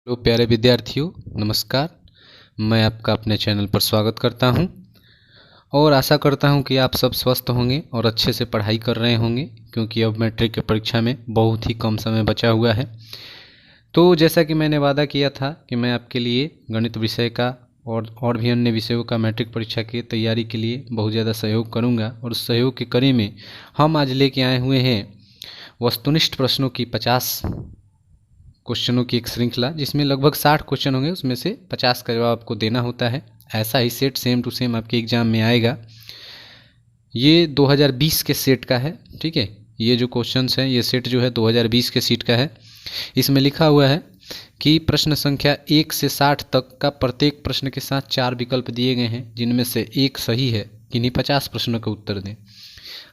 Hello प्यारे विद्यार्थियों, नमस्कार। मैं आपका अपने चैनल पर स्वागत करता हूं और आशा करता हूं कि आप सब स्वस्थ होंगे और अच्छे से पढ़ाई कर रहे होंगे, क्योंकि अब मैट्रिक की परीक्षा में बहुत ही कम समय बचा हुआ है। तो जैसा कि मैंने वादा किया था कि मैं आपके लिए गणित विषय का और भी अन्य विषयों का मैट्रिक परीक्षा की तैयारी के लिए बहुत ज़्यादा सहयोग करूँगा, और उस सहयोग की कड़ी में हम आज लेके आए हुए हैं वस्तुनिष्ठ प्रश्नों की 50 क्वेश्चनों की एक श्रृंखला, जिसमें लगभग 60 क्वेश्चन होंगे। उसमें से 50 का जवाब आपको देना होता है। ऐसा ही सेट सेम टू सेम आपके एग्जाम में आएगा। ये 2020 के सेट का है, ठीक है। ये जो क्वेश्चंस हैं, ये सेट जो है 2020 के सीट का है। इसमें लिखा हुआ है कि प्रश्न संख्या 1 से 60 तक का प्रत्येक प्रश्न के साथ 4 विकल्प दिए गए हैं, जिनमें से एक सही है। किन्हीं 50 प्रश्नों का उत्तर दें।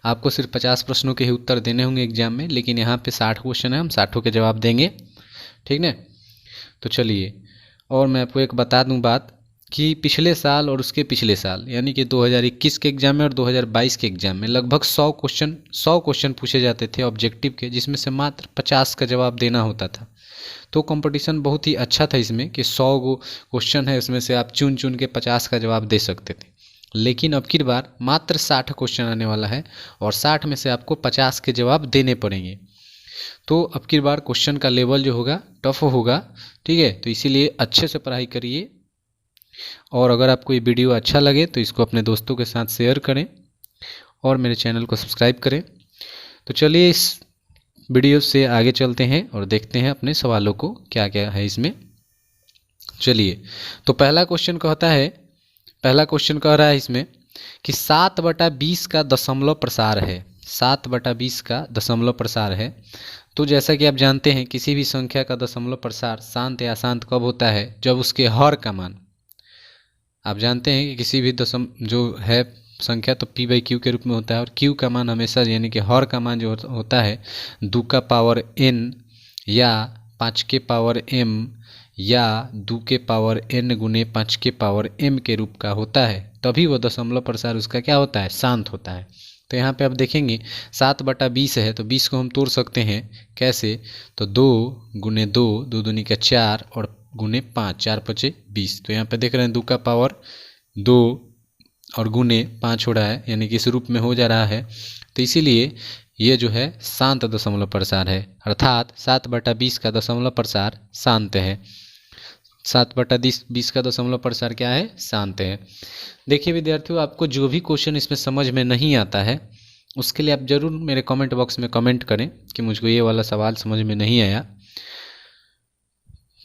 आपको सिर्फ 50 प्रश्नों के ही उत्तर देने होंगे एग्जाम में, लेकिन यहाँ पे 60 क्वेश्चन है, हम 60 के जवाब देंगे, ठीक ना। तो चलिए, और मैं आपको एक बता दूं बात कि पिछले साल और उसके पिछले साल यानी कि 2021 के एग्ज़ाम में और 2022 के एग्ज़ाम में लगभग 100 क्वेश्चन पूछे जाते थे ऑब्जेक्टिव के, जिसमें से मात्र 50 का जवाब देना होता था। तो कंपटीशन बहुत ही अच्छा था इसमें कि 100 क्वेश्चन है, उसमें से आप चुन चुन के 50 का जवाब दे सकते थे। लेकिन अब की बार मात्र 60 क्वेश्चन आने वाला है और 60 में से आपको 50 के जवाब देने पड़ेंगे। तो अब की बार क्वेश्चन का लेवल जो होगा टफ होगा, ठीक है। तो इसीलिए अच्छे से पढ़ाई करिए, और अगर आपको ये वीडियो अच्छा लगे तो इसको अपने दोस्तों के साथ शेयर करें और मेरे चैनल को सब्सक्राइब करें। तो चलिए, इस वीडियो से आगे चलते हैं और देखते हैं अपने सवालों को क्या क्या है इसमें। चलिए, तो पहला क्वेश्चन कह रहा है इसमें कि 7/20 का दशमलव प्रसार है। 7/20 का दशमलव प्रसार है। तो जैसा कि आप जानते हैं, किसी भी संख्या का दशमलव प्रसार शांत या अशांत कब होता है? जब उसके हर का मान, आप जानते हैं कि किसी भी दशम जो है संख्या तो p/q के रूप में होता है, और q का मान हमेशा यानी कि हर का मान जो होता है 2 का पावर n या 5 के पावर m या 2 के पावर n गुने 5 के पावर m के रूप का होता है। तभी वो दशमलव प्रसार उसका क्या होता है? शांत होता है। तो यहाँ पे आप देखेंगे 7/20 है, तो 20 को हम तोड़ सकते हैं। कैसे? तो 2 गुने 2, 2 दूनी का 4 और गुने 5, 4 5 20। तो यहाँ पे देख रहे हैं 2 का पावर 2 और गुने 5 हो रहा है, यानी कि इस रूप में हो जा रहा है। तो इसीलिए ये जो है शांत दशमलव प्रसार है, अर्थात 7/20 का दशमलव प्रसार शांत है। 7/20 का दशमलव प्रसार क्या है? शांत है। देखिए विद्यार्थियों, आपको जो भी क्वेश्चन इसमें समझ में नहीं आता है, उसके लिए आप ज़रूर मेरे कमेंट बॉक्स में कमेंट करें कि मुझको ये वाला सवाल समझ में नहीं आया,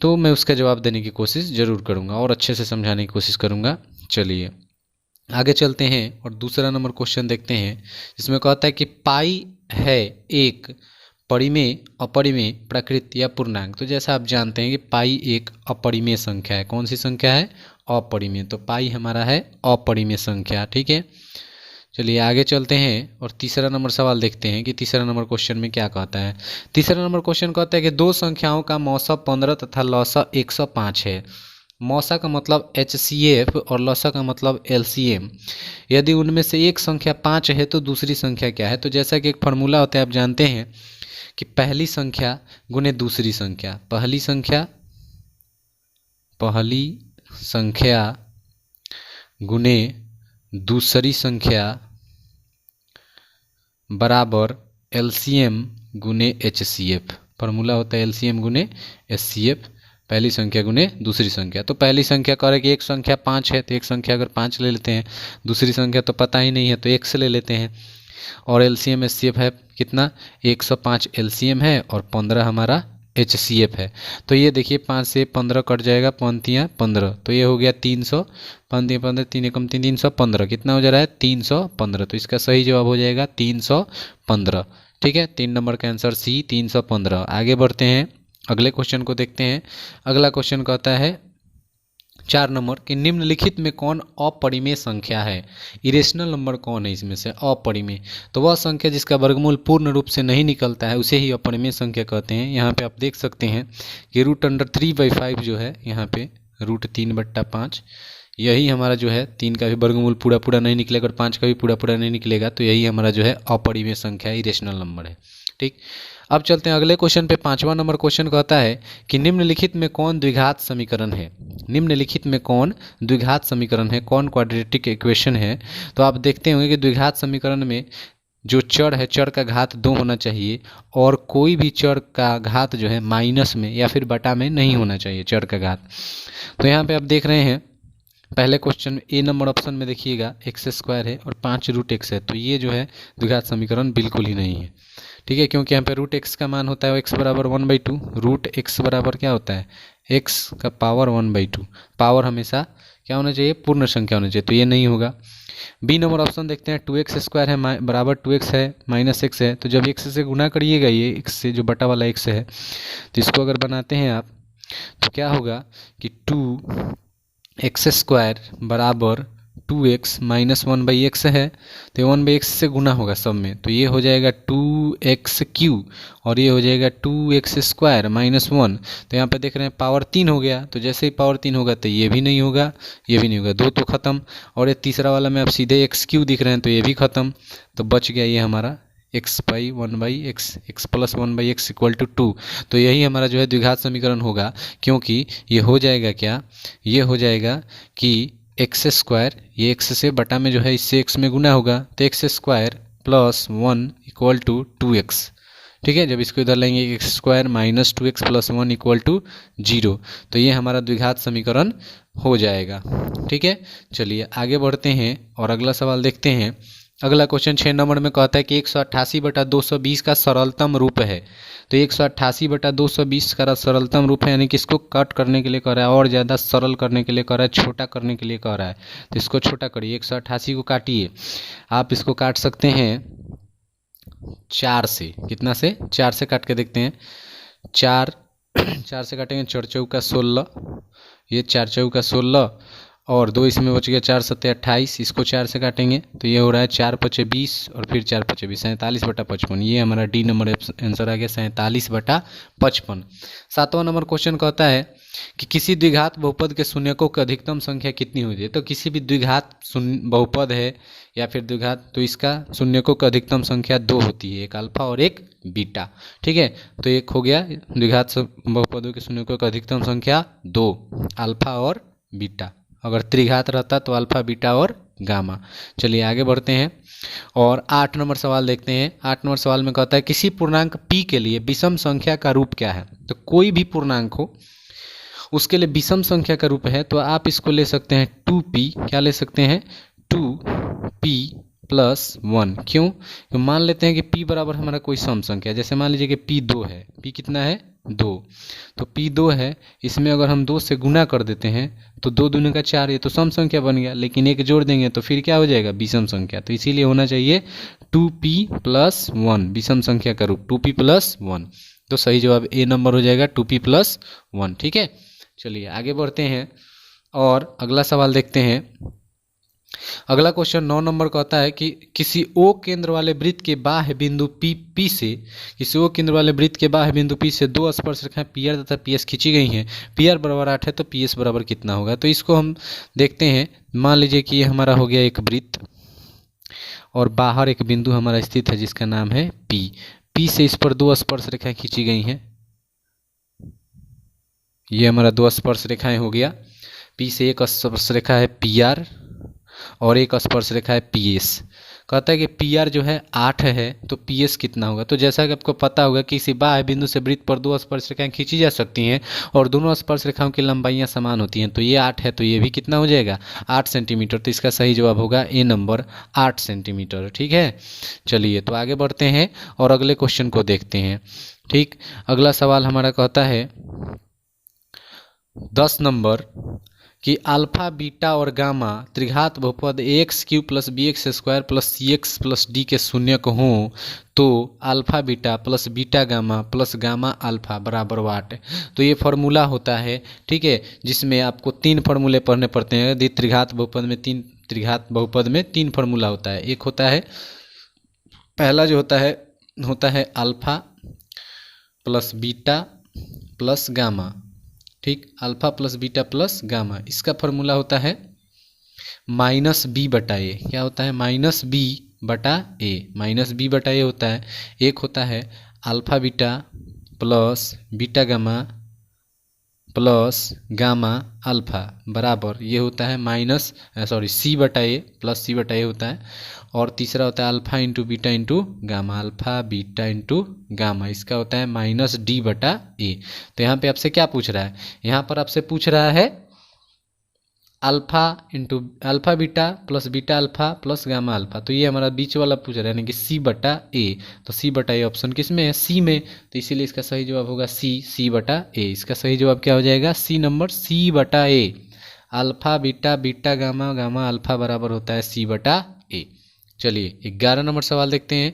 तो मैं उसका जवाब देने की कोशिश ज़रूर करूँगा और अच्छे से समझाने की कोशिश करूँगा। चलिए आगे चलते हैं और दूसरा नंबर क्वेश्चन देखते हैं, जिसमें कहता है कि पाई है एक परिमेय, अपरिमेय, प्राकृत या पूर्णांक। तो जैसा आप जानते हैं कि पाई एक अपरिमेय संख्या है। कौन सी संख्या है? अपरिमेय। तो पाई हमारा है अपरिमेय संख्या, ठीक है। चलिए आगे चलते हैं और तीसरा नंबर सवाल देखते हैं कि तीसरा नंबर क्वेश्चन में क्या कहता है। तीसरा नंबर क्वेश्चन कहता है कि दो संख्याओं का मौसा 15 तथा लौसा 105 है। मौसा का मतलब HCF और लौसा का मतलब LCM। यदि उनमें से एक संख्या 5 है तो दूसरी संख्या क्या है? तो जैसा कि एक फार्मूला होता है, आप जानते हैं कि पहली संख्या गुने दूसरी संख्या, पहली संख्या गुने दूसरी संख्या बराबर LCM गुने HCF। फार्मूला होता है LCM गुने HCF, पहली संख्या गुने दूसरी संख्या। तो पहली संख्या कह रहे कि एक संख्या 5 है, तो एक संख्या अगर 5 ले लेते हैं, दूसरी संख्या तो पता ही नहीं है तो 1 से ले लेते हैं, और LCM HCF है कितना? 105 LCM है और 15 हमारा HCF है। तो ये देखिए 5 से 15 कट जाएगा, 5 15, तो ये हो गया 300, 5 15, 3 एकम 3, 315। कितना हो जा रहा है? 315। तो इसका सही जवाब हो जाएगा 315, ठीक है। 3 नंबर का आंसर C 315। आगे बढ़ते हैं, अगले क्वेश्चन को देखते हैं। अगला क्वेश्चन कहता है 4 नंबर कि निम्नलिखित में कौन अपरिमेय संख्या है? इरेशनल नंबर कौन है इसमें से अपरिमेय? तो वह संख्या जिसका वर्गमूल पूर्ण रूप से नहीं निकलता है उसे ही अपरिमेय संख्या कहते हैं। यहाँ पे आप देख सकते हैं कि √3/5 जो है, यहाँ पे √3/5, यही हमारा जो है 3 का भी वर्गमूल पूरा पूरा नहीं निकलेगा और 5 का भी पूरा पूरा नहीं निकलेगा, तो यही हमारा जो है अपरिमेय संख्या, इरेशनल नंबर है, ठीक। अब चलते हैं अगले क्वेश्चन पे। 5वां नंबर क्वेश्चन कहता है कि निम्नलिखित में कौन द्विघात समीकरण है। निम्नलिखित में कौन द्विघात समीकरण है, कौन क्वाड्रेटिक इक्वेशन है। तो आप देखते होंगे कि द्विघात समीकरण में जो चर है, चर का घात 2 होना चाहिए और कोई भी चर का घात जो है माइनस में या फिर बटा में नहीं होना चाहिए चर का घात। तो यहाँ पे आप देख रहे हैं पहले क्वेश्चन में ए नंबर ऑप्शन में देखिएगा x² है और 5√x है, तो ये जो है द्विघात समीकरण बिल्कुल ही नहीं है। ठीक है, क्योंकि यहाँ पे √x का मान होता है x बराबर 1/2। √x बराबर क्या होता है, x का पावर 1/2। पावर हमेशा क्या होना चाहिए, पूर्ण संख्या होना चाहिए, तो ये नहीं होगा। बी नंबर ऑप्शन देखते हैं, 2x² है बराबर 2x है माइनस x है, तो जब x से गुना करिएगा ये x से जो बटा वाला x है, तो इसको अगर बनाते हैं आप तो क्या होगा कि 2x² बराबर 2x माइनस 1/x है, तो 1/x से गुना होगा सब में, तो ये हो जाएगा 2x³ और ये हो जाएगा 2x² माइनस 1। तो यहाँ पे देख रहे हैं पावर 3 हो गया, तो जैसे ही पावर 3 होगा तो ये भी नहीं होगा, ये भी नहीं होगा, 2 तो ख़त्म। और ये तीसरा वाला में अब सीधे x³ दिख रहे हैं, तो ये भी ख़त्म। तो बच गया ये हमारा x/1/x, x + 1/x = 2। तो यही हमारा जो है द्विघात समीकरण होगा, क्योंकि ये हो जाएगा क्या, ये हो जाएगा कि x², ये x से बटा में जो है इससे x में गुना होगा, तो x² + 1 = 2x। ठीक है, जब इसको इधर लेंगे x² माइनस 2x + 1 = 0, तो ये हमारा द्विघात समीकरण हो जाएगा। ठीक है, चलिए आगे बढ़ते हैं और अगला सवाल देखते हैं। अगला क्वेश्चन 6 नंबर में कहता है कि 188/220 का सरलतम रूप है। तो 188/220 का सरलतम रूप है, यानी कि इसको कट करने के लिए कह रहा है और ज़्यादा सरल करने के लिए कह रहा है, छोटा करने के लिए कह रहा है। तो इसको छोटा करिए, 188 को काटिए। आप इसको काट सकते हैं 4 से, कितना से, 4 से काट के देखते हैं। 4 से काटेंगे, 4 चौका 16, ये 4 चौका 16 और 2 इसमें बच गया, 4 7 28। इसको 4 से काटेंगे तो ये हो रहा है 4 5 20 और फिर 4 5 20, 47/55। ये हमारा डी नंबर आंसर आ गया, 47/55। 7वां नंबर क्वेश्चन कहता है कि किसी द्विघात बहुपद के शून्यकों की अधिकतम संख्या कितनी होती है। तो किसी भी द्विघात बहुपद है या फिर द्विघात, तो इसका शून्यकों की अधिकतम संख्या 2 होती है, एक अल्फा और एक बीटा। ठीक है, तो एक हो गया द्विघात बहुपदों के शून्यकों की अधिकतम संख्या 2, अल्फा और बीटा। अगर त्रिघात रहता तो अल्फा, बीटा और गामा। चलिए आगे बढ़ते हैं और 8 नंबर सवाल देखते हैं। 8 नंबर सवाल में कहता है किसी पूर्णांक p के लिए विषम संख्या का रूप क्या है। तो कोई भी पूर्णांक हो उसके लिए विषम संख्या का रूप है, तो आप इसको ले सकते हैं 2p। क्या ले सकते हैं, 2p + 1। क्यों, तो मान लेते हैं कि p बराबर हमारा कोई सम संख्या, जैसे मान लीजिए कि p 2 है, p कितना है 2, तो p 2 है, इसमें अगर हम 2 से गुना कर देते हैं तो 2 दूनी का 4, ये तो सम संख्या बन गया, लेकिन एक जोड़ देंगे तो फिर क्या हो जाएगा, विषम संख्या। तो इसीलिए होना चाहिए 2p + 1, विषम संख्या का रूप 2p + 1। तो सही जवाब ए नंबर हो जाएगा 2p + 1। ठीक है, चलिए आगे बढ़ते हैं और अगला सवाल देखते हैं। अगला क्वेश्चन 9 नंबर कहता है कि किसी ओ केंद्र वाले वृत्त के बाह्य बिंदु P से, किसी ओ केंद्र वाले वृत्त के बाह्य बिंदु P से 2 स्पर्श रेखाएं PR तथा PS खींची गई हैं। PR बराबर 8 है, तो PS बराबर कितना होगा। तो इसको हम देखते हैं। मान लीजिए कि ये हमारा हो गया एक वृत्त और बाहर एक बिंदु हमारा स्थित है जिसका नाम है P से इस पर 2 स्पर्श रेखाएं खींची गई हैं। ये हमारा 2 स्पर्श रेखाएं हो गया। P से एक स्पर्श रेखा है PR और एक स्पर्श रेखा है PS। कहता है कि PR जो है 8 है, तो PS कितना होगा। तो जैसा कि आपको पता होगा कि किसी बाह्य बिंदु से वृत्त पर 2 स्पर्श रेखाएं खींची जा सकती हैं और दोनों स्पर्श रेखाओं की लंबाइयां समान होती हैं। तो ये 8 है, तो ये भी कितना हो जाएगा, 8 सेंटीमीटर। तो इसका सही जवाब होगा ए नंबर, 8 सेंटीमीटर। ठीक है, चलिए तो आगे बढ़ते हैं और अगले क्वेश्चन को देखते हैं। ठीक, अगला सवाल हमारा कहता है 10 नंबर कि अल्फा, बीटा और गामा त्रिघात बहुपद ax³ + bx² + cx + d के शून्यक हों तो alpha beta + beta gamma + gamma alpha बराबर वाट। तो ये फार्मूला होता है, ठीक है, जिसमें आपको 3 फार्मूले पढ़ने पड़ते हैं। यदि त्रिघात बहुपद में 3 फार्मूला होता है। एक होता है, पहला जो होता है अल्फा + बीटा + गामा। ठीक, अल्फा + बीटा + गामा, इसका फार्मूला होता है -b/a। क्या होता है, -b/a, -b/a होता है। एक होता है alpha beta plus beta gamma plus gamma alpha बराबर ये होता है माइनस सी बटा ए प्लस सी बटा ए होता है। और तीसरा होता है alpha into beta into gamma, alpha beta into gamma, इसका होता है माइनस डी बटा ए। तो यहाँ पे आपसे क्या पूछ रहा है, यहाँ पर आपसे पूछ रहा है alpha into alpha beta alpha plus gamma alpha. तो ये हमारा बीच वाला पूछ रहा है यानी कि सी बटा ए। तो सी बटा ए ऑप्शन किस में है, सी में। तो इसीलिए इसका सही जवाब होगा सी बटा ए। इसका सही जवाब क्या हो जाएगा, सी नंबर सी बटा a. Alpha beta gamma gamma alpha बराबर होता है सी बटा ए। चलिए 11 नंबर सवाल देखते हैं।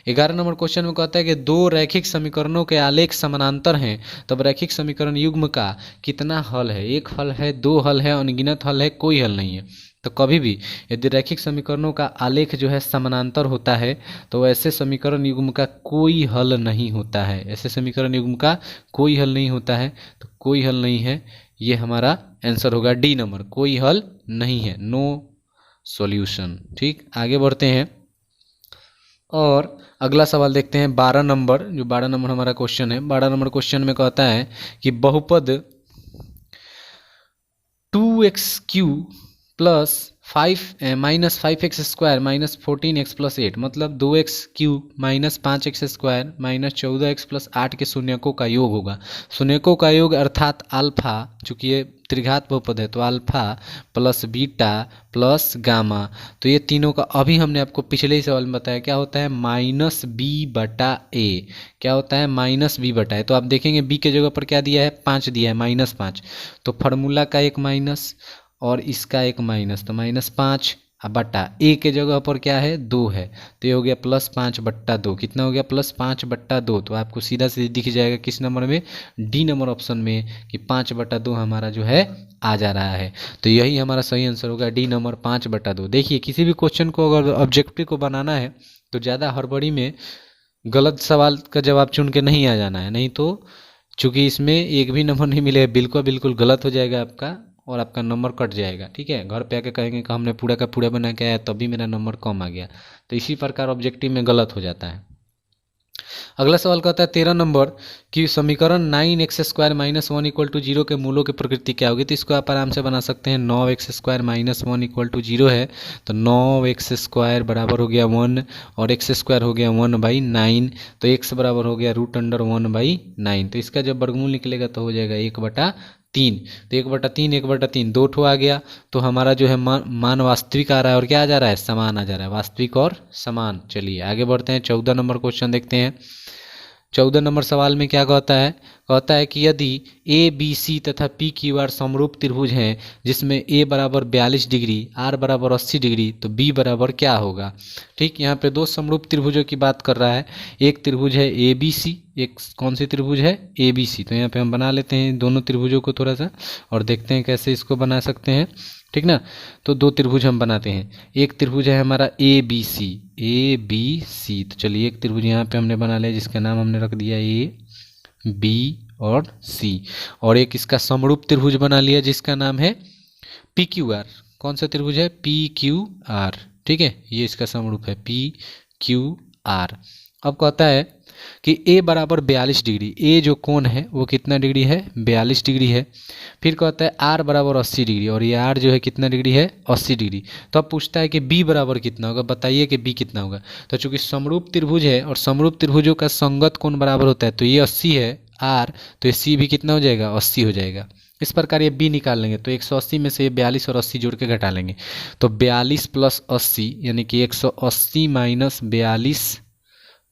11 नंबर क्वेश्चन में कहता है कि दो रैखिक समीकरणों के आलेख समानांतर हैं, तब रैखिक समीकरण युग्म का कितना हल है, एक हल है, दो हल है, अनगिनत हल है, कोई हल नहीं है। तो कभी भी यदि रैखिक समीकरणों का आलेख जो है समानांतर होता है तो ऐसे समीकरण युग्म का कोई हल नहीं होता है, ऐसे समीकरण युग्म का कोई हल नहीं होता है। तो कोई हल नहीं है, ये हमारा आंसर होगा डी नंबर, कोई हल नहीं है, नो सॉल्यूशन। ठीक, आगे बढ़ते हैं और अगला सवाल देखते हैं 12 नंबर। जो 12 नंबर हमारा क्वेश्चन है, 12 नंबर क्वेश्चन में कहता है कि बहुपद 2x³ plus minus 5x square minus 14x plus 8 मतलब 2x³ minus 5x square minus 14x plus 8 के शून्यकों का योग होगा। शून्यकों का योग अर्थात अल्फा, चूंकि ये त्रिघात बहुपद है तो alpha plus beta plus gamma, तो ये तीनों का अभी हमने आपको पिछले ही सवाल में बताया क्या होता है, माइनस बी बटा ए। क्या होता है, माइनस बी बटा ए। तो आप देखेंगे बी के जगह पर क्या दिया है, 5 दिया है, -5। तो फार्मूला का एक माइनस और इसका एक माइनस, तो -5 बटा ए के जगह पर क्या है, 2 है, तो ये हो गया +5/2। कितना हो गया, +5/2। तो आपको सीधा सीधा दिख जाएगा किस नंबर में, डी नंबर ऑप्शन में, कि 5/2 हमारा जो है आ जा रहा है। तो यही हमारा सही आंसर होगा, डी नंबर 5/2। देखिए किसी भी क्वेश्चन को अगर ऑब्जेक्टिव को बनाना है तो ज़्यादा हड़बड़ी में गलत सवाल का जवाब चुन के नहीं आ जाना है, नहीं तो चूँकि इसमें एक भी नंबर नहीं मिलेगा, बिल्कुल गलत हो जाएगा आपका और आपका नंबर कट जाएगा। ठीक है, घर पे आके कहेंगे कि हमने पूरा का पूरा बना के आया तभी मेरा नंबर कम आ गया। तो इसी प्रकार ऑब्जेक्टिव में गलत हो जाता है। अगला सवाल कहता है 13 नंबर कि समीकरण 9x² माइनस 1 = 0 के मूलों की प्रकृति क्या होगी। तो इसको आप आराम से बना सकते हैं, 9x² माइनस 1 = 0 है तो 9x² बराबर हो गया 1 और x² हो गया 1/9, तो x बराबर हो गया √1/9। तो इसका जब वर्गमूल निकलेगा तो हो जाएगा 1/3। तो 1/3 1/3 दो ठो आ गया, तो हमारा जो है मान वास्तविक आ रहा है और क्या आ जा रहा है, समान आ जा रहा है, वास्तविक और समान। चलिए आगे बढ़ते हैं, 14 नंबर क्वेश्चन देखते हैं। 14 नंबर सवाल में क्या कहता है, कहता है कि यदि ए बी सी तथा पी क्यू आर समरूप त्रिभुज हैं जिसमें ए बराबर 42 डिग्री, आर बराबर 80 डिग्री, तो बी बराबर क्या होगा। ठीक, यहाँ पे दो समरूप त्रिभुजों की बात कर रहा है। एक त्रिभुज है ए बी सी, एक कौन सी त्रिभुज है, ए बी सी। तो यहाँ पे हम बना लेते हैं दोनों त्रिभुजों को थोड़ा सा और देखते हैं कैसे इसको बना सकते हैं। ठीक ना, तो दो त्रिभुज हम बनाते हैं। एक त्रिभुज है हमारा ए बी सी। तो चलिए एक त्रिभुज यहाँ पे हमने बना लिया जिसका नाम हमने रख दिया ए बी और सी, और एक इसका समरूप त्रिभुज बना लिया जिसका नाम है पी क्यू आर। कौन सा त्रिभुज है, पी क्यू आर। ठीक है, ये इसका समरूप है पी क्यू आर। अब कहता है कि a बराबर 42 डिग्री, ए जो कोण है वो कितना डिग्री है, 42 डिग्री है। फिर कहता है r बराबर 80 डिग्री, और ये r जो है कितना डिग्री है, 80 डिग्री। तो अब पूछता है कि b बराबर कितना होगा, बताइए कि b कितना होगा। तो चूंकि समरूप त्रिभुज है और समरूप त्रिभुजों का संगत कोण बराबर होता है, तो ये 80 है r, तो ये c भी कितना हो जाएगा, 80 हो जाएगा। इस प्रकार ये b निकाल लेंगे तो 180 में से 42 और 80 जोड़ के घटा लेंगे, तो 42 + 80 यानी कि 180 - 42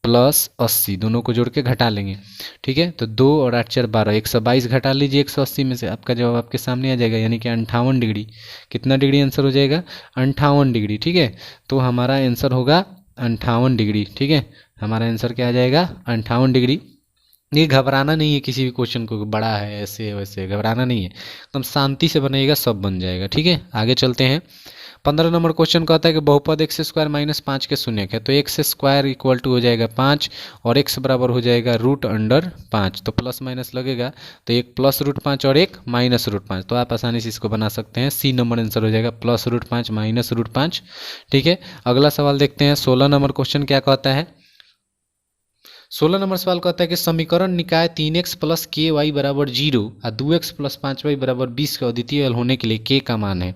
+ 80 दोनों को जोड़ के घटा लेंगे। ठीक है, तो 2 और 8 4 12, 122 घटा लीजिए 180 में से, आपका जवाब आपके सामने आ जाएगा, यानी कि 58 डिग्री। कितना डिग्री आंसर हो जाएगा, 58 डिग्री। ठीक है, तो हमारा आंसर होगा 58 डिग्री। ठीक है, हमारा आंसर क्या आ जाएगा, 58 डिग्री। ये घबराना नहीं है, किसी भी क्वेश्चन को बड़ा है ऐसे वैसे घबराना नहीं है, एकदम शांति से बनेगा, सब बन जाएगा। ठीक है, आगे चलते हैं। 15 नंबर क्वेश्चन कहता है कि बहुपद x² - 5 के शून्यक है, तो x² = हो जाएगा 5 और x बराबर हो जाएगा √5। तो प्लस माइनस लगेगा, तो एक +√5 और एक -√5। तो आप आसानी से इसको बना सकते हैं, सी नंबर आंसर हो जाएगा +√5 -√5। ठीक है, अगला सवाल देखते हैं। 16 नंबर क्वेश्चन क्या कहता है, 16 नंबर सवाल कहता है कि समीकरण निकाय 3x प्लस के वाई बराबर 0 और 2x प्लस 5y बराबर 20 का अद्वितीय हल होने के लिए के का मान है।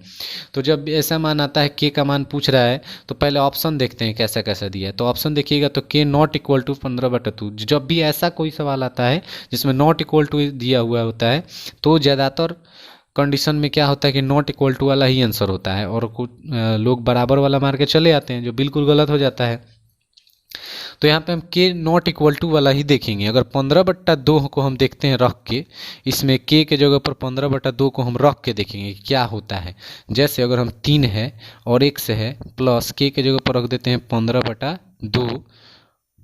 तो जब ऐसा मान आता है, के का मान पूछ रहा है, तो पहले ऑप्शन देखते हैं कैसा कैसा दिया है। तो ऑप्शन देखिएगा तो के नॉट इक्वल टू 15/2। जब भी ऐसा कोई सवाल आता है जिसमें नॉट इक्वल टू दिया हुआ होता है तो ज़्यादातर कंडीशन में क्या होता है कि नॉट इक्वल टू वाला ही आंसर होता है, और कुछ लोग बराबर वाला मार के चले आते हैं, जो बिल्कुल गलत हो जाता है। तो यहाँ पे हम के नॉट इक्वल टू वाला ही देखेंगे। अगर 15/2 को हम देखते हैं रख के, इसमें के जगह पर 15/2 को हम रख के देखेंगे क्या होता है। जैसे अगर हम 3 है और x है प्लस के जगह पर रख देते हैं 15/2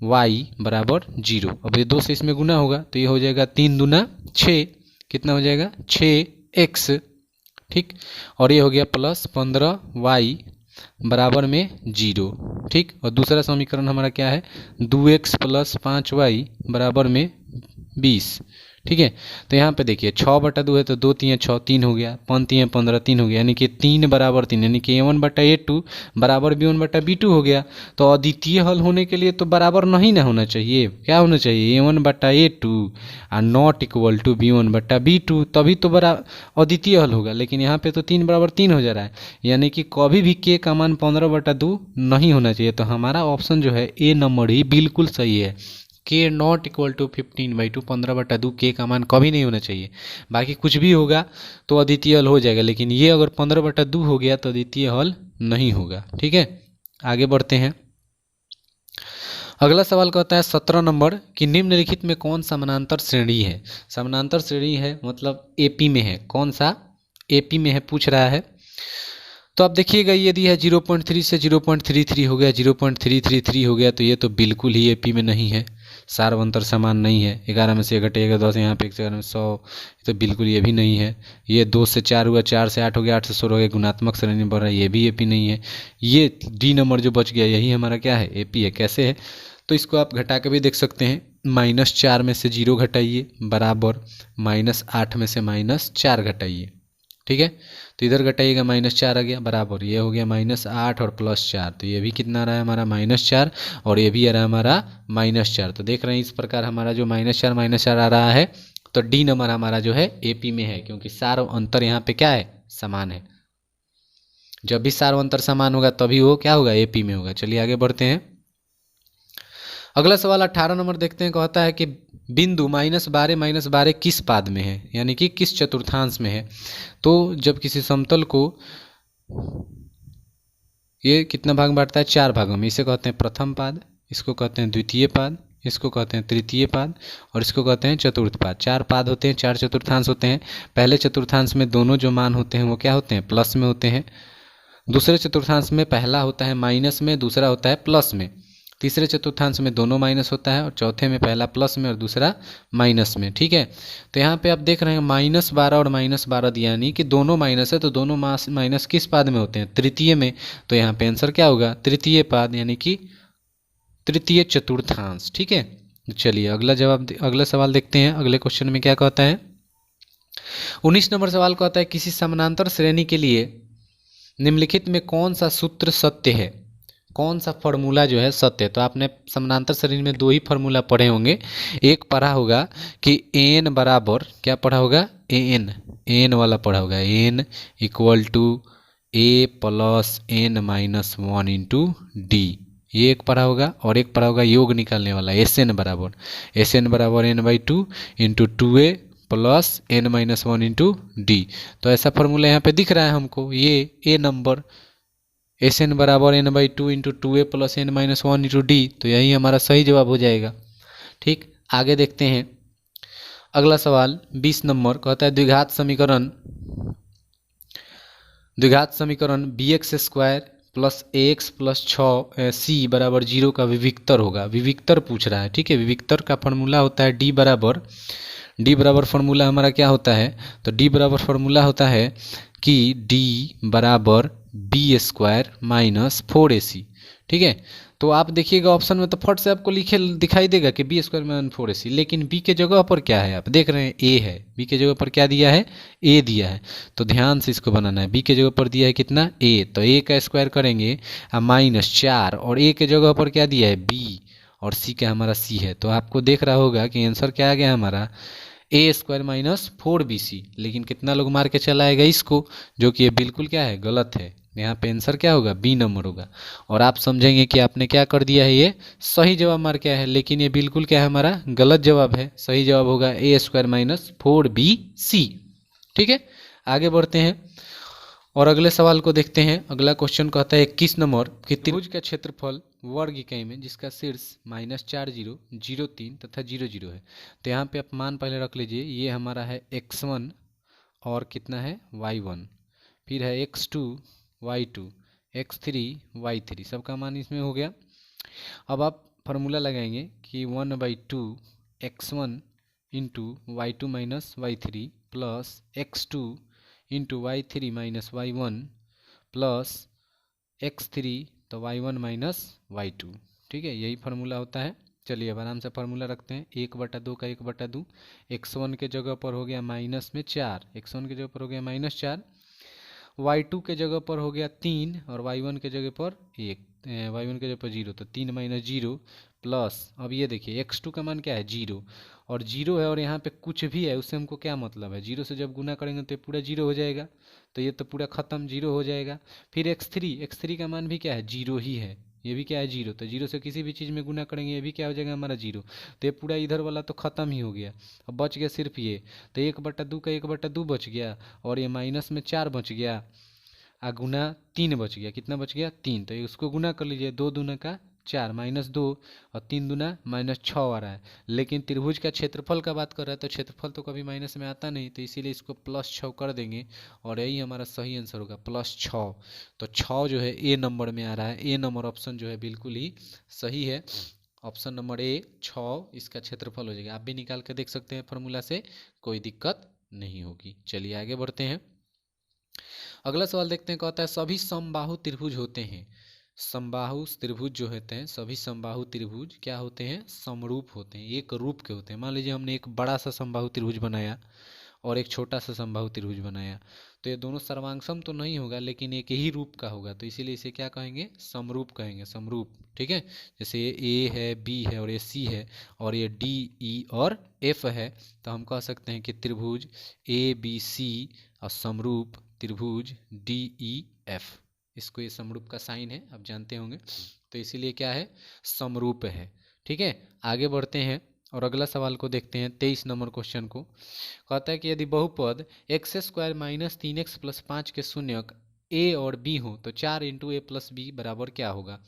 y बराबर 0। अब ये 2 से इसमें गुना होगा तो ये हो जाएगा 3 दूना 6, कितना हो जाएगा 6x, ठीक। और ये हो गया प्लस 15y बराबर में 0, ठीक। और दूसरा समीकरण हमारा क्या है, 2x प्लस 5y बराबर में 20, ठीक है। तो यहाँ पे देखिए 6/2 है तो 2 3 6, 3 हो गया, 5 3 15, 3 हो गया, यानी कि 3 बराबर 3, यानी कि a1/a2 बराबर b1/b2 हो गया। तो अद्वितीय हल होने के लिए तो बराबर नहीं ना होना चाहिए, क्या होना चाहिए a1/a2 और नॉट इक्वल टू b1/b2, तभी तो बड़ा अद्वितीय हल होगा। लेकिन यहाँ पे तो 3 बराबर 3 हो जा रहा है, यानी कि कभी भी के का मान 15/2 नहीं होना चाहिए। तो हमारा ऑप्शन जो है ए नंबर ही बिल्कुल सही है। के नॉट इक्वल टू 15/2, 15/2 के का मान कभी नहीं होना चाहिए। बाकी कुछ भी होगा तो अद्वितीय हल हो जाएगा, लेकिन ये अगर 15/2 हो गया तो अद्वितीय हल नहीं होगा, ठीक है। आगे बढ़ते हैं। अगला सवाल कहता है 17 नंबर कि निम्नलिखित में कौन समानांतर श्रेणी है। समानांतर श्रेणी है मतलब एपी में है, कौन सा एपी में है पूछ रहा है। तो आप देखिएगा यदि है 0.3 से 0.33 हो गया, 0.333 हो गया, तो ये तो बिल्कुल ही एपी में नहीं है, सार्वंतर समान नहीं है। 11 में से घटेगा 10, यहाँ पे 11 में 100, तो बिल्कुल ये भी नहीं है। ये 2 से 4 हुआ, 4 से 8 हो गया, 8 से 16 हो गया, गुणात्मक श्रेणी बढ़ रहा है, ये भी एपी नहीं है। ये डी नंबर जो बच गया यही हमारा क्या है, एपी है। कैसे है तो इसको आप घटा के भी देख सकते हैं। -4 में से 0 घटाइए बराबर -8 में से -4 घटाइए, ठीक है। तो इधर घटाइएगा -4 आ गया बराबर, ये हो गया -8 और +4, तो ये भी कितना आ रहा है हमारा -4, और ये भी आ रहा है हमारा -4। तो देख रहे हैं इस प्रकार हमारा जो -4 आ रहा है, तो डी नंबर हमारा जो है एपी में है, क्योंकि सार्व अंतर यहाँ पे क्या है, समान है। जब भी सार्व अंतर समान होगा तभी वो क्या होगा, एपी में होगा। चलिए आगे बढ़ते हैं। अगला सवाल 18 नंबर देखते हैं। कहता है कि बिंदु -12 किस पाद में है, यानी कि किस चतुर्थांश में है। तो जब किसी समतल को ये कितना भाग बांटता है, 4 भागों में, इसे कहते हैं प्रथम पाद, इसको कहते हैं द्वितीय पाद, इसको कहते हैं तृतीय पाद, और इसको कहते हैं चतुर्थ पाद। 4 पाद होते हैं, 4 चतुर्थांश होते हैं। पहले चतुर्थांश में दोनों जो मान होते हैं वो क्या होते हैं, प्लस में होते हैं। दूसरे चतुर्थांश में पहला होता है माइनस में, दूसरा होता है प्लस में। तीसरे चतुर्थांश में दोनों माइनस होता है, और चौथे में पहला प्लस में और दूसरा माइनस में, ठीक है। तो यहाँ पे आप देख रहे हैं -12 और -12 दिया, यानी कि दोनों माइनस है, तो दोनों माइनस किस पाद में होते हैं, तृतीय में। तो यहाँ पे आंसर क्या होगा, तृतीय पाद, यानी कि तृतीय चतुर्थांश, ठीक है। चलिए अगला सवाल देखते हैं। अगले क्वेश्चन में क्या कहता है, 19 नंबर सवाल कहता है किसी समानांतर श्रेणी के लिए निम्नलिखित में कौन सा सूत्र सत्य है, कौन सा फॉर्मूला जो है सत्य है। तो आपने समानांतर श्रेणी में 2 ही फॉर्मूला पढ़े होंगे। एक पढ़ा होगा कि एन बराबर क्या पढ़ा होगा, एन वाला पढ़ा होगा, n equal to a plus n minus 1 into d, ये एक पढ़ा होगा। और एक पढ़ा होगा योग निकालने वाला, एस एन बराबर n/2 into 2a plus n minus 1 into D. तो ऐसा फॉर्मूला यहाँ पे दिख रहा है हमको, ये ए नंबर एस एन बराबर n/2 into 2a plus n minus 1 into D. तो यही हमारा सही जवाब हो जाएगा, ठीक। आगे देखते हैं। अगला सवाल 20 नंबर कहता है द्विघात समीकरण bx² plus ax plus 6c बराबर 0 का विविक्तर होगा। विविक्तर पूछ रहा है, ठीक है। विविक्तर का फॉर्मूला होता है डी बराबर फॉर्मूला हमारा क्या होता है, तो डी बराबर फॉर्मूला होता है कि डी बराबर b² माइनस 4ac, ठीक है। तो आप देखिएगा ऑप्शन में तो फट से आपको लिखे दिखाई देगा कि b² माइनस 4ac, लेकिन b के जगह पर क्या है, आप देख रहे हैं a है, b के जगह पर क्या दिया है, a दिया है। तो ध्यान से इसको बनाना है। b के जगह पर दिया है कितना, a, तो a का स्क्वायर करेंगे -4, और a के जगह पर क्या दिया है b, और सी क्या हमारा सी है। तो आपको देख रहा होगा कि आंसर क्या आ गया हमारा ए स्क्वायर माइनस 4bc। लेकिन कितना लोग मार के चलाएगा इसको, जो कि ये बिल्कुल क्या है, गलत है। यहाँ पे आंसर क्या होगा, बी नंबर होगा। और आप समझेंगे कि आपने क्या कर दिया है, ये सही जवाब मार के आया है, लेकिन ये बिल्कुल क्या है, हमारा गलत जवाब है। सही जवाब होगा ए स्क्वायर माइनस 4bc। ठीक है, आगे बढ़ते हैं और अगले सवाल को देखते हैं। अगला क्वेश्चन कहता है 21 नंबर कि त्रिभुज का क्षेत्रफल वर्ग इकाई में जिसका शीर्ष -40, 03 तथा 00 है। तो यहाँ पे आप मान पहले रख लीजिए, ये हमारा है x1 और कितना है y1, फिर है x2 y2 x3 y3, सबका मान इसमें हो गया। अब आप फार्मूला लगाएंगे कि 1/2 x1 into y2 minus y3 plus x2 into y3 minus y1 plus x3 तो y1 माइनस y2। ठीक है, यही फार्मूला होता है। चलिए अब आराम से फार्मूला रखते हैं। 1/2 का 1/2, x1 के जगह पर हो गया माइनस में 4, x1 के जगह पर हो गया -4, y2 के जगह पर हो गया 3 और y1 के जगह पर 1, y1 के जगह पर 0, तो 3 माइनस 0 प्लस, अब ये देखिए x2 का मान क्या है 0, और 0 है और यहाँ पे कुछ भी है उससे हमको क्या मतलब है, 0 से जब गुना करेंगे तो ये पूरा 0 हो जाएगा, तो ये तो पूरा ख़त्म 0 हो जाएगा। फिर x3 का मान भी क्या है 0 ही है, ये भी क्या है 0, तो 0 से किसी भी चीज़ में गुना करेंगे ये भी क्या हो जाएगा हमारा 0, तो ये पूरा इधर वाला तो ख़त्म ही हो गया। अब बच गया सिर्फ ये, तो 1/2 का 1/2 बच गया और ये माइनस में 4 बच गया, गुना 3 बच गया। कितना बच गया 3, तो उसको गुना कर लीजिए, 2 दूना का 4 -2 और 3 दूना -6 आ रहा है। लेकिन त्रिभुज का क्षेत्रफल का बात कर रहा है तो क्षेत्रफल तो कभी माइनस में आता नहीं, तो इसीलिए इसको +6 कर देंगे और यही हमारा सही आंसर होगा +6। तो 6 जो है ए नंबर में आ रहा है, ए नंबर ऑप्शन जो है बिल्कुल ही सही है। ऑप्शन नंबर ए 6 इसका क्षेत्रफल हो जाएगा। आप भी निकाल के देख सकते हैं फार्मूला से, कोई दिक्कत नहीं होगी। चलिए आगे बढ़ते हैं। अगला सवाल देखते हैं, कहता है सभी समबाहु त्रिभुज होते हैं। समबाहु त्रिभुज जो होते हैं, सभी समबाहु त्रिभुज क्या होते हैं, समरूप होते हैं, एक रूप के होते हैं। मान लीजिए हमने एक बड़ा सा समबाहु त्रिभुज बनाया और एक छोटा सा समबाहु त्रिभुज बनाया, तो ये दोनों सर्वांगसम तो नहीं होगा लेकिन एक ही रूप का होगा, तो इसीलिए इसे क्या कहेंगे, समरूप कहेंगे, समरूप। ठीक है, जैसे ये ए है, बी है और ये सी है और ये डी, ई और एफ है, तो हम कह सकते हैं कि त्रिभुज ए बी सी और समरूप त्रिभुज डी ई एफ। इसको ये समरूप का साइन है, आप जानते होंगे, तो इसीलिए क्या है, समरूप है। ठीक है, आगे बढ़ते हैं और अगला सवाल को देखते हैं। 23 नंबर क्वेश्चन को कहता है कि यदि बहुपद x² माइनस 3x प्लस 5 के शून्यक a और b हो तो 4 इंटू ए प्लस बी बराबर क्या होगा।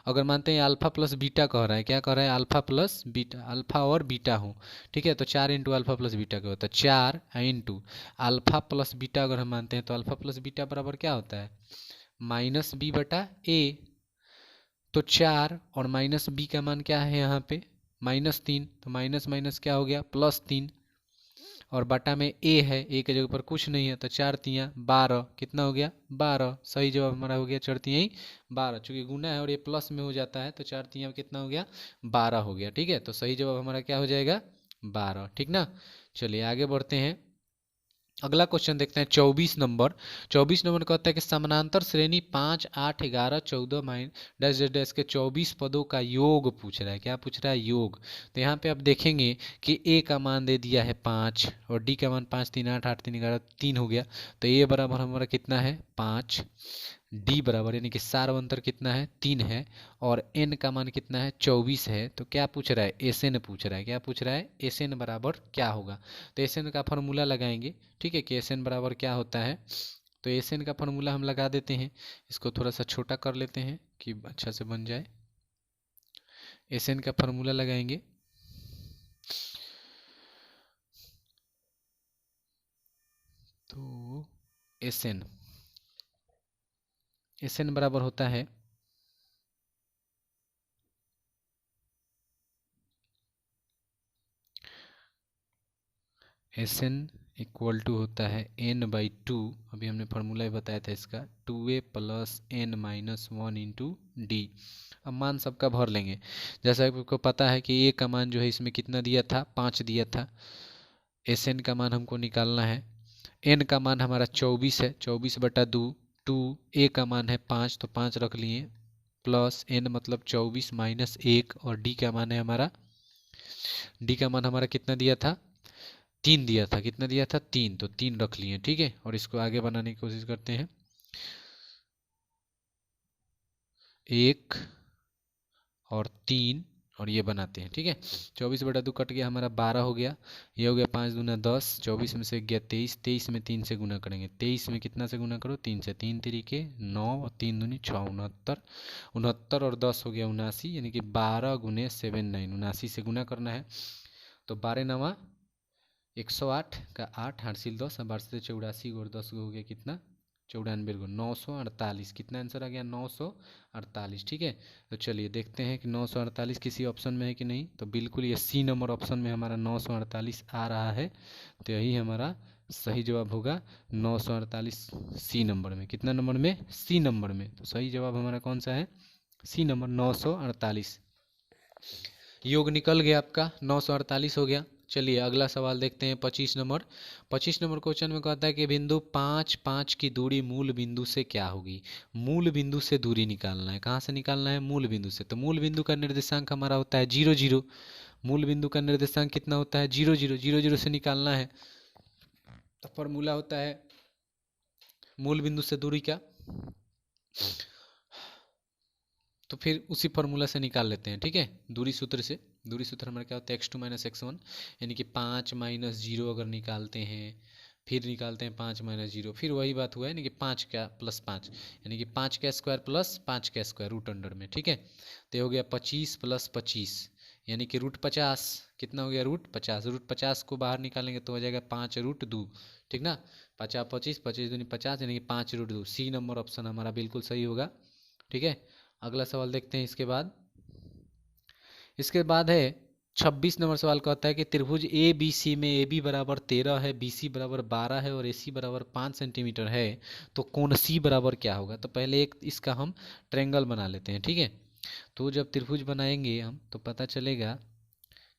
अगर मानते हैं अल्फा प्लस बीटा कह रहा है, क्या कह रहा है, अल्फा प्लस बीटा, अल्फा और बीटा हो। ठीक है, तो 4 इंटू अल्फा प्लस बीटा का होता है 4 इंटू अल्फा प्लस बीटा। अगर हम मानते हैं तो अल्फा प्लस बीटा बराबर क्या होता है, -b/a। तो 4 और माइनस बी का मान क्या है यहाँ पे -3, तो माइनस माइनस क्या हो गया +3 और बटा में ए है, ए के जगह पर कुछ नहीं है, तो 4 तियाँ 12, कितना हो गया 12। सही जवाब हमारा हो गया 4 तियाँ 12, चूँकि गुना है और ये प्लस में हो जाता है तो 4 तियाँ कितना हो गया 12 हो गया। ठीक है, तो सही जवाब हमारा क्या हो जाएगा 12। ठीक ना, चलिए आगे बढ़ते हैं। अगला क्वेश्चन देखते हैं 24 नंबर कहता है कि समानांतर श्रेणी 5, 8, 11, 14 डैश डैश डैश के 24 पदों का योग पूछ रहा है। क्या पूछ रहा है, योग। तो यहाँ पे आप देखेंगे कि ए का मान दे दिया है 5 और डी का मान 5 3 8 8 3 11 3 हो गया, तो ए बराबर हमारा कितना है 5, डी बराबर यानी कि सार अंतर कितना है 3 है और एन का मान कितना है 24 है। तो क्या पूछ रहा है, एस एन पूछ रहा है। क्या पूछ रहा है, एस एन बराबर क्या होगा। तो एस एन का फार्मूला लगाएंगे। ठीक है, कि एस एन बराबर क्या होता है, तो एस एन का फार्मूला हम लगा देते हैं। इसको थोड़ा सा छोटा कर लेते हैं कि अच्छा से बन जाए। एस एन का फार्मूला लगाएंगे तो एस एन बराबर होता है एस एन इक्वल टू होता है n/2। अभी हमने फार्मूला ही बताया था इसका, 2a plus n minus 1 into D. अब मान सबका भर लेंगे। जैसा आपको पता है कि a का मान जो है इसमें कितना दिया था 5 दिया था, एस एन का मान हमको निकालना है। n का मान हमारा 24 है, 24/2, 2 a का मान है 5 तो 5 रख लिए प्लस n मतलब 24 माइनस 1 और d का मान है हमारा, d का मान हमारा कितना दिया था, 3 दिया था। कितना दिया था, 3, तो 3 रख लिए। ठीक है, और इसको आगे बनाने की कोशिश करते हैं। 1 और 3 और ये बनाते हैं। ठीक है, 24/2 कट गया हमारा, 12 हो गया। ये हो गया 5 दूना 10, 24 में से गया 23, 23 में 3 से गुना करेंगे। 23 में कितना से गुना करो, 3 से, 3 तरीके 9 और 3 दूनी 6, 69, 69 और 10 हो गया 79, यानी कि 12 गुने 7 9, 79 से गुना करना है। तो 12 नवा 108 का 8, हासिल 10, 12 से 84 और 10 हो गया कितना, 94 को 948। कितना आंसर आ गया, 948। ठीक है, तो चलिए देखते हैं कि 948 किसी ऑप्शन में है कि नहीं। तो बिल्कुल ये सी नंबर ऑप्शन में हमारा 948 आ रहा है, तो यही हमारा सही जवाब होगा 948 सी नंबर में। कितना नंबर में, सी नंबर में। तो सही जवाब हमारा कौन सा है, सी नंबर 948। योग निकल गया आपका, 948 हो गया। चलिए अगला सवाल देखते हैं, 25 नंबर। 25 नंबर क्वेश्चन में कहता है कि बिंदु 5 5 की दूरी मूल बिंदु से क्या होगी। मूल बिंदु से दूरी निकालना है। कहाँ से निकालना है, मूल बिंदु से। तो मूल बिंदु का निर्देशांक हमारा होता है 0 0। मूल बिंदु का निर्देशांक कितना होता है, 0 0, 0 0 से निकालना है। तो फॉर्मूला होता है मूल बिंदु से दूरी का, तो फिर उसी फॉर्मूला से निकाल लेते हैं। ठीक है, दूरी सूत्र से। दूरी सूत्र हमारा क्या होता है, x2 माइनस x1, यानी कि 5 माइनस 0 अगर निकालते हैं, फिर निकालते हैं 5 माइनस 0, फिर वही बात हुआ है, यानी कि 5 का प्लस 5, यानी कि 5 का स्क्वायर प्लस 5 का स्क्वायर रूट अंडर में। ठीक है, तो ये हो गया 25 प्लस 25, यानी कि रूट 50। कितना हो गया, रूट 50। रूट 50 को बाहर निकालेंगे तो हो जाएगा 5 रूट 2। ठीक ना, 50 25, 25 दूनी 50, यानी कि 5 रूट 2। सी नंबर ऑप्शन हमारा बिल्कुल सही होगा। ठीक है, अगला सवाल देखते हैं। इसके बाद है 26 नंबर सवाल कहता है कि त्रिभुज ए बी सी में ए बी बराबर 13 है, बी सी बराबर 12 है और ए सी बराबर 5 सेंटीमीटर है, तो कोण सी बराबर क्या होगा। तो पहले एक इसका हम ट्रायंगल बना लेते हैं। ठीक है, तो जब त्रिभुज बनाएंगे हम तो पता चलेगा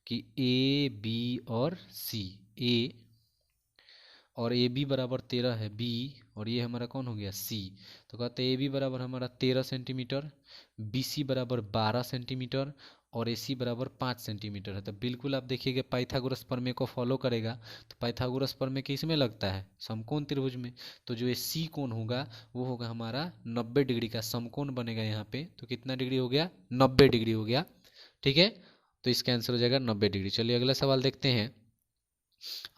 कि ए बी और सी, ए और ए बी बराबर 13 है, बी और ये हमारा कौन हो गया, सी। तो कहते हैं ए बी बराबर हमारा 13 सेंटीमीटर, बी सी बराबर 12 सेंटीमीटर और ए सी बराबर 5 सेंटीमीटर है। तो बिल्कुल आप देखिएगा पाइथागोरस प्रमेय को फॉलो करेगा, तो पाइथागोरस प्रमेय किस में लगता है, समकोण त्रिभुज में। तो जो ये सी कोण होगा वो होगा हमारा 90 डिग्री का समकोण बनेगा यहाँ पे। तो कितना डिग्री हो गया, 90 डिग्री हो गया। ठीक है, तो इसका आंसर हो जाएगा 90 डिग्री। चलिए अगला सवाल देखते हैं।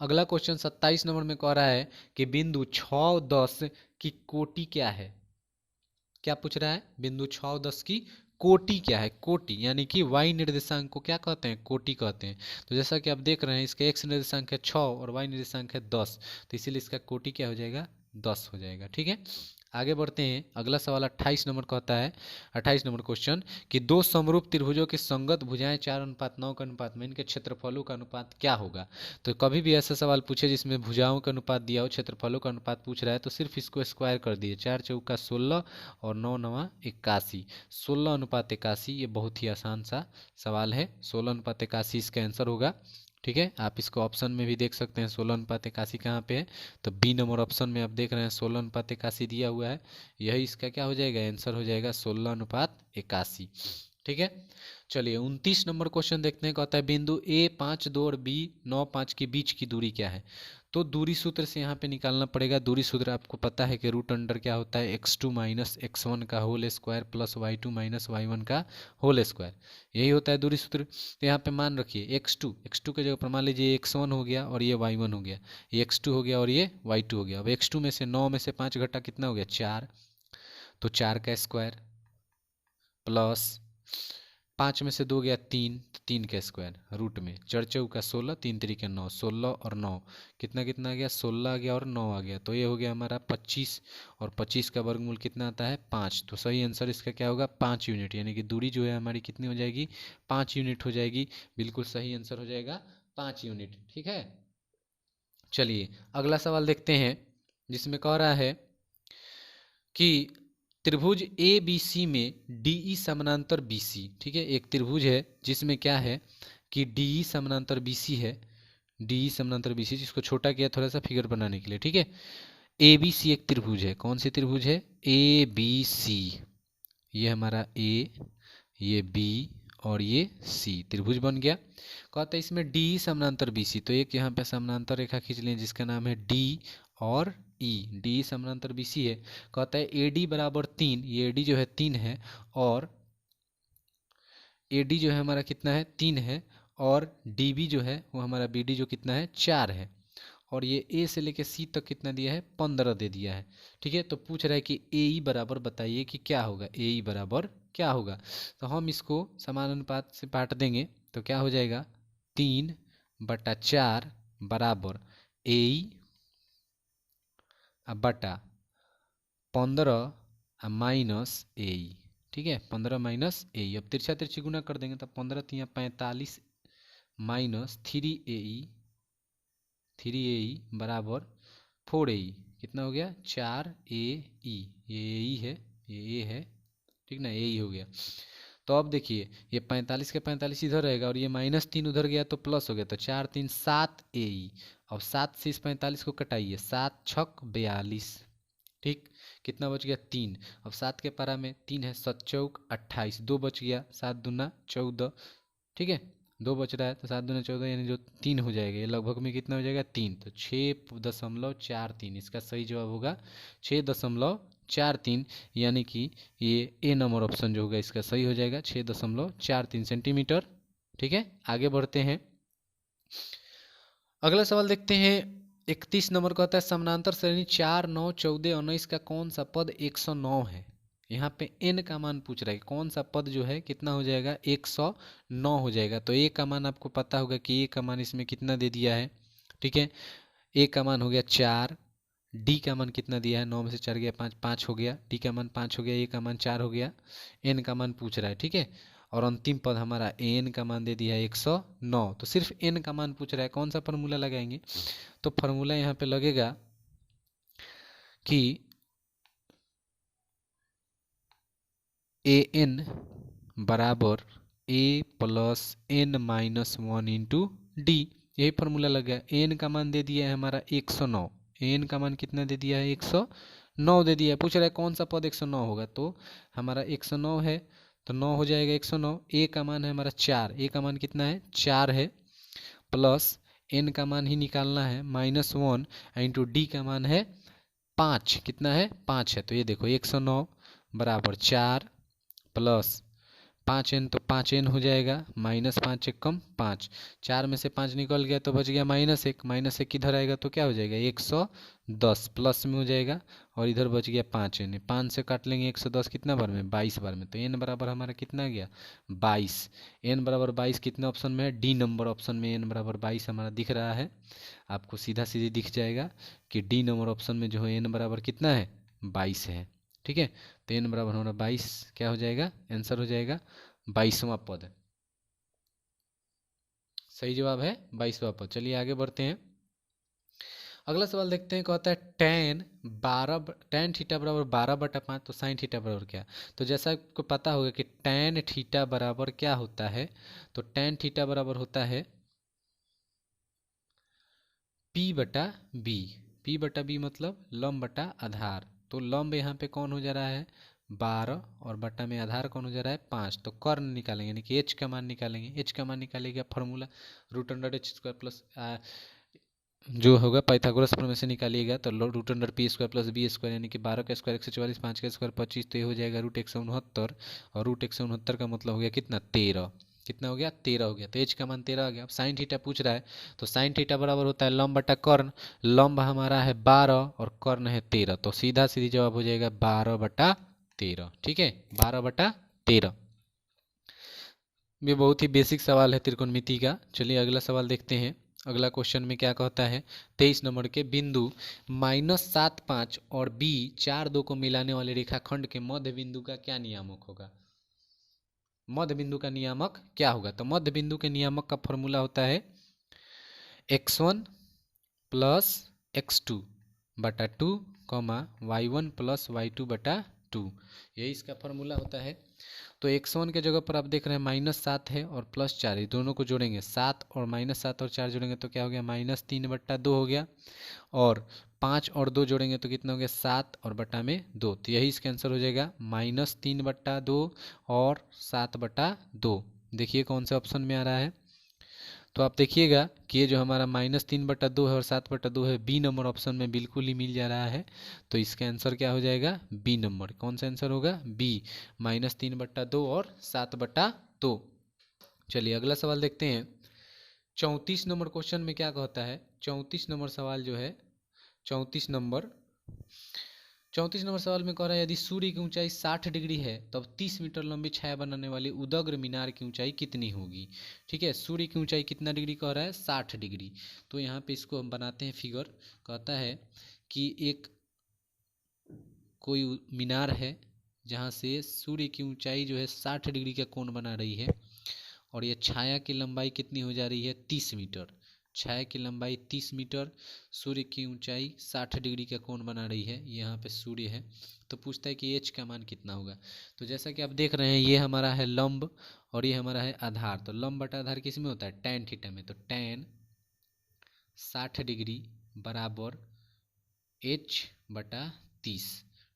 अगला क्वेश्चन 27 नंबर में कह रहा है कि बिंदु 6 10 की कोटि क्या है। क्या पूछ रहा है, बिंदु 6 10 की कोटि क्या है। कोटि यानी कि y निर्देशांक को क्या कहते हैं, कोटि कहते हैं। तो जैसा कि आप देख रहे हैं इसका x निर्देशांक है 6 और y निर्देशांक है 10, तो इसीलिए इसका कोटि क्या हो जाएगा, 10 हो जाएगा। ठीक है, आगे बढ़ते हैं। अगला सवाल 28 नंबर कहता है, 28 नंबर क्वेश्चन कि दो समरूप त्रिभुजों की संगत भुजाएं 4:9 के अनुपात में इनके क्षेत्रफलों का अनुपात क्या होगा। तो कभी भी ऐसा सवाल पूछे जिसमें भुजाओं का अनुपात दिया हो, क्षेत्रफलों का अनुपात पूछ रहा है, तो सिर्फ इसको स्क्वायर कर दिए। 4 चौका 16 और 9 नवा 81, 16:81। ये बहुत ही आसान सा सवाल है, 16:81 इसका आंसर होगा। ठीक है, आप इसको ऑप्शन में भी देख सकते हैं 16:81 कहाँ पे है। तो बी नंबर ऑप्शन में आप देख रहे हैं 16:81 दिया हुआ है, यही इसका क्या हो जाएगा, आंसर हो जाएगा 16:81। ठीक है, चलिए 29 नंबर क्वेश्चन देखते हैं। कहता है बिंदु ए 5 2 और बी 9 5 के बीच की दूरी क्या है। तो दूरी सूत्र से यहाँ पे निकालना पड़ेगा। दूरी सूत्र आपको पता है कि रूट अंडर क्या होता है, x2 माइनस x1 का whole square plus y2 minus y1 का होल स्क्वायर, यही होता है दूरी सूत्र। तो यहाँ पे मान रखिए x2 के जगह पर मान लीजिए x1 हो गया और ये y1 हो गया, ये x2 हो गया और ये y2 हो गया। अब x2 में से 9 में से 5 घटा कितना हो गया, 4, तो 4 का स्क्वायर प्लस 5 में से 2 गया 3, तो 3 का स्क्वायर रूट में 4 चौका 16, 3 तरीके 9, 16 और 9 कितना कितना आ गया, 16 आ गया और 9 आ गया। तो ये हो गया हमारा 25 और 25 का वर्गमूल कितना आता है, 5। तो सही आंसर इसका क्या होगा, 5 यूनिट, यानी कि दूरी जो है हमारी कितनी हो जाएगी, 5 यूनिट हो जाएगी। बिल्कुल सही आंसर हो जाएगा 5 यूनिट। ठीक है, चलिए अगला सवाल देखते हैं, जिसमें कह रहा है कि त्रिभुज ए बी सी में डी ई समानांतर बी सी। ठीक है, एक त्रिभुज है जिसमें क्या है कि डी ई समानांतर बी सी है, डी ई समानांतर बी सी, जिसको छोटा किया थोड़ा सा फिगर बनाने के लिए। ठीक है, ए बी सी एक त्रिभुज है। कौन सी त्रिभुज है, ए बी सी, ये हमारा ए, ये बी और ये सी त्रिभुज बन गया। कहता है इसमें डी समानांतर बी सी, तो एक यहाँ पे समानांतर रेखा खींच लें जिसका नाम है डी और ई। डी समानांतर बी सी है। कहता है ए डी बराबर 3, ये ए डी जो है 3 है, और ए डी जो है हमारा कितना है 3 है, और डी बी जो है वो हमारा बी डी जो कितना है 4 है, और ये ए से लेके सी तक कितना दिया है 15 दे दिया है। ठीक है, तो पूछ रहा है कि ए ई बराबर बताइए कि क्या होगा, ए ई बराबर क्या होगा। तो हम इसको समानुपात से बांट देंगे तो क्या हो जाएगा 3/4 बराबर ए ई बटा 15 माइनस ए ई। ठीक है, 15 माइनस ए ई। अब तिरछा तिरछी गुना कर देंगे तो 15 तिया 45 माइनस 3 ए ई बराबर 4 ए ई। कितना हो गया 4 ए ई। ये ए ई है, ये ए है, ठीक ना, ए ई हो गया। तो अब देखिए ये 45 के 45 इधर रहेगा और ये -3 उधर गया तो प्लस हो गया, तो 4 3 7 ए ई। अब 7 से इस 45 को कटाइए, 7 छक 42। ठीक, कितना बच गया 3। अब 7 के पारा में 3 है, 7 चौक 28, 2 बच गया, 7 दूना 14। ठीक है, 2 बच रहा है तो 7 दूना 14 यानी जो 3 हो जाएगा, ये लगभग में कितना हो जाएगा 3, तो 6.43 इसका सही जवाब होगा 6.43, यानी कि ये ए नंबर ऑप्शन जो होगा इसका सही हो जाएगा 6.43 सेंटीमीटर। ठीक है, आगे बढ़ते हैं। अगला सवाल देखते हैं। 31 नंबर का होता है समानांतर श्रेणी 4 9 14 19 का कौन सा पद 109 है। यहाँ पे n का मान पूछ रहा है, कौन सा पद जो है कितना हो जाएगा 109 हो जाएगा। तो a का मान आपको पता होगा कि a का मान इसमें कितना दे दिया है। ठीक है, a का मान हो गया 4, d का मान कितना दिया है 9 में से 4 गया 5, 5 हो गया, d का मान 5 हो गया, a का मान 4 हो गया, n का मान पूछ रहा है। ठीक है, और अंतिम पद हमारा एन का मान दे दिया है 109। तो सिर्फ एन का मान पूछ रहा है, कौन सा फार्मूला लगाएंगे। तो फार्मूला यहाँ पे लगेगा कि ए एन बराबर a plus n minus 1 into d. यही फार्मूला लग गया। एन का मान दे दिया है हमारा 109, एन का मान कितना दे दिया है 109 दे दिया है। पूछ रहा है कौन सा पद 109 होगा, तो हमारा 109 है तो 9 हो जाएगा 109। ए का मान है हमारा 4, ए का मान कितना है 4 है, प्लस एन का मान ही निकालना है -1 इंटू डी का मान है 5, कितना है 5 है। तो ये देखो 109 बराबर 4 प्लस 5n, तो 5n हो जाएगा, -5 एक कम 5, 4 में से 5 निकल गया तो बच गया -1, -1 किधर आएगा तो क्या हो जाएगा 110 प्लस में हो जाएगा, और इधर बच गया 5n, 5 से काट लेंगे 110 कितना बार में 22 बार में, तो n बराबर हमारा कितना गया 22। n बराबर 22 कितने ऑप्शन में है, डी नंबर ऑप्शन में n बराबर 22 हमारा दिख रहा है। आपको सीधा सीधी दिख जाएगा कि डी नंबर ऑप्शन में जो है n बराबर कितना है 22 है। ठीक है, तो n बराबर हमारा 22 क्या हो जाएगा, आंसर हो जाएगा 22वां पद। सही जवाब है 22वां पद। चलिए आगे बढ़ते हैं। अगला सवाल देखते हैं, कहता है tan थीटा बराबर 12/5, तो साइन थीटा बराबर क्या। तो जैसा आपको पता होगा कि tan थीटा बराबर क्या होता है, तो tan थीटा बराबर होता है p/b। p/b मतलब लंब बटा आधार, तो लंब यहाँ पे कौन हो जा रहा है 12 और बटा में आधार कौन हो जा रहा है 5, तो कर्ण निकालेंगे यानी कि h का मान निकालेंगे। h का मान निकालेगा फॉर्मूला √h² प्लस जो होगा पाइथागोरस प्रमेय से निकालिएगा, तो √p² प्लस b² यानी कि 12 का स्क्वायर 144, 5 का स्क्वायर 25, तो ये हो जाएगा √169, और √169 का मतलब हो गया कितना 13, कितना हो गया 13 हो गया, तो h का मान 13 आ गया। अब साइन थीटा पूछ रहा है, तो साइन थीटा बराबर होता है लंब बटा कर्ण, लंब हमारा है 12 और कर्ण है 13, तो सीधा सीधी जवाब हो जाएगा 12/13। ठीक है, 12/13। ये बहुत ही बेसिक सवाल है त्रिकोणमिति का। चलिए अगला सवाल देखते हैं। अगला क्वेश्चन में क्या कहता है, 23 नंबर के बिंदु -7 5 और b 4 2 को मिलाने वाले रेखाखंड के मध्य बिंदु का क्या नियामक होगा। मध्य बिंदु का नियामक क्या होगा, तो मध्य बिंदु के नियामक का फॉर्मूला होता है x1 प्लस x2 बटा 2, y1 प्लस y2 बटा 2, यही इसका फॉर्मूला होता है। तो x1 के जगह पर आप देख रहे हैं -7 है और +4, ये दोनों को जोड़ेंगे 7 और -7 और 4 जोड़ेंगे तो क्या हो गया -3/2 हो गया, और 5 और 2 जोड़ेंगे तो कितना हो गया 7 और बटा में 2, तो यही इसका आंसर हो जाएगा -3/2 और 7/2। देखिए कौन से ऑप्शन में आ रहा है। तो आप देखिएगा कि ये जो हमारा -3/2 है और 7/2 है, बी नंबर ऑप्शन में बिल्कुल ही मिल जा रहा है। तो इसका आंसर क्या हो जाएगा, बी नंबर। कौन सा आंसर होगा, बी, -3/2 और 7/2। चलिए अगला सवाल देखते हैं। 34 नंबर क्वेश्चन में क्या कहता है। 34 नंबर सवाल जो है, 34 नंबर सवाल में कह रहा है यदि सूर्य की ऊंचाई 60 डिग्री है तब 30 मीटर लंबी छाया बनाने वाली उदग्र मीनार की ऊंचाई कितनी होगी। ठीक है, सूर्य की ऊंचाई कितना डिग्री कह रहा है, 60 डिग्री। तो यहाँ पे इसको हम बनाते हैं फिगर। कहता है कि एक कोई मीनार है जहाँ से सूर्य की ऊंचाई जो है 60 डिग्री का कोण बना रही है और ये छाया की लंबाई कितनी हो जा रही है, 30 मीटर। छाया की लंबाई 30 मीटर, सूर्य की ऊंचाई 60 डिग्री का कोण बना रही है। यहाँ पे सूर्य है, तो पूछता है कि एच का मान कितना होगा। तो जैसा कि आप देख रहे हैं ये हमारा है लंब और ये हमारा है आधार। तो लंब बटा आधार किस में होता है, tan थीटा में। तो tan 60 डिग्री बराबर h/30।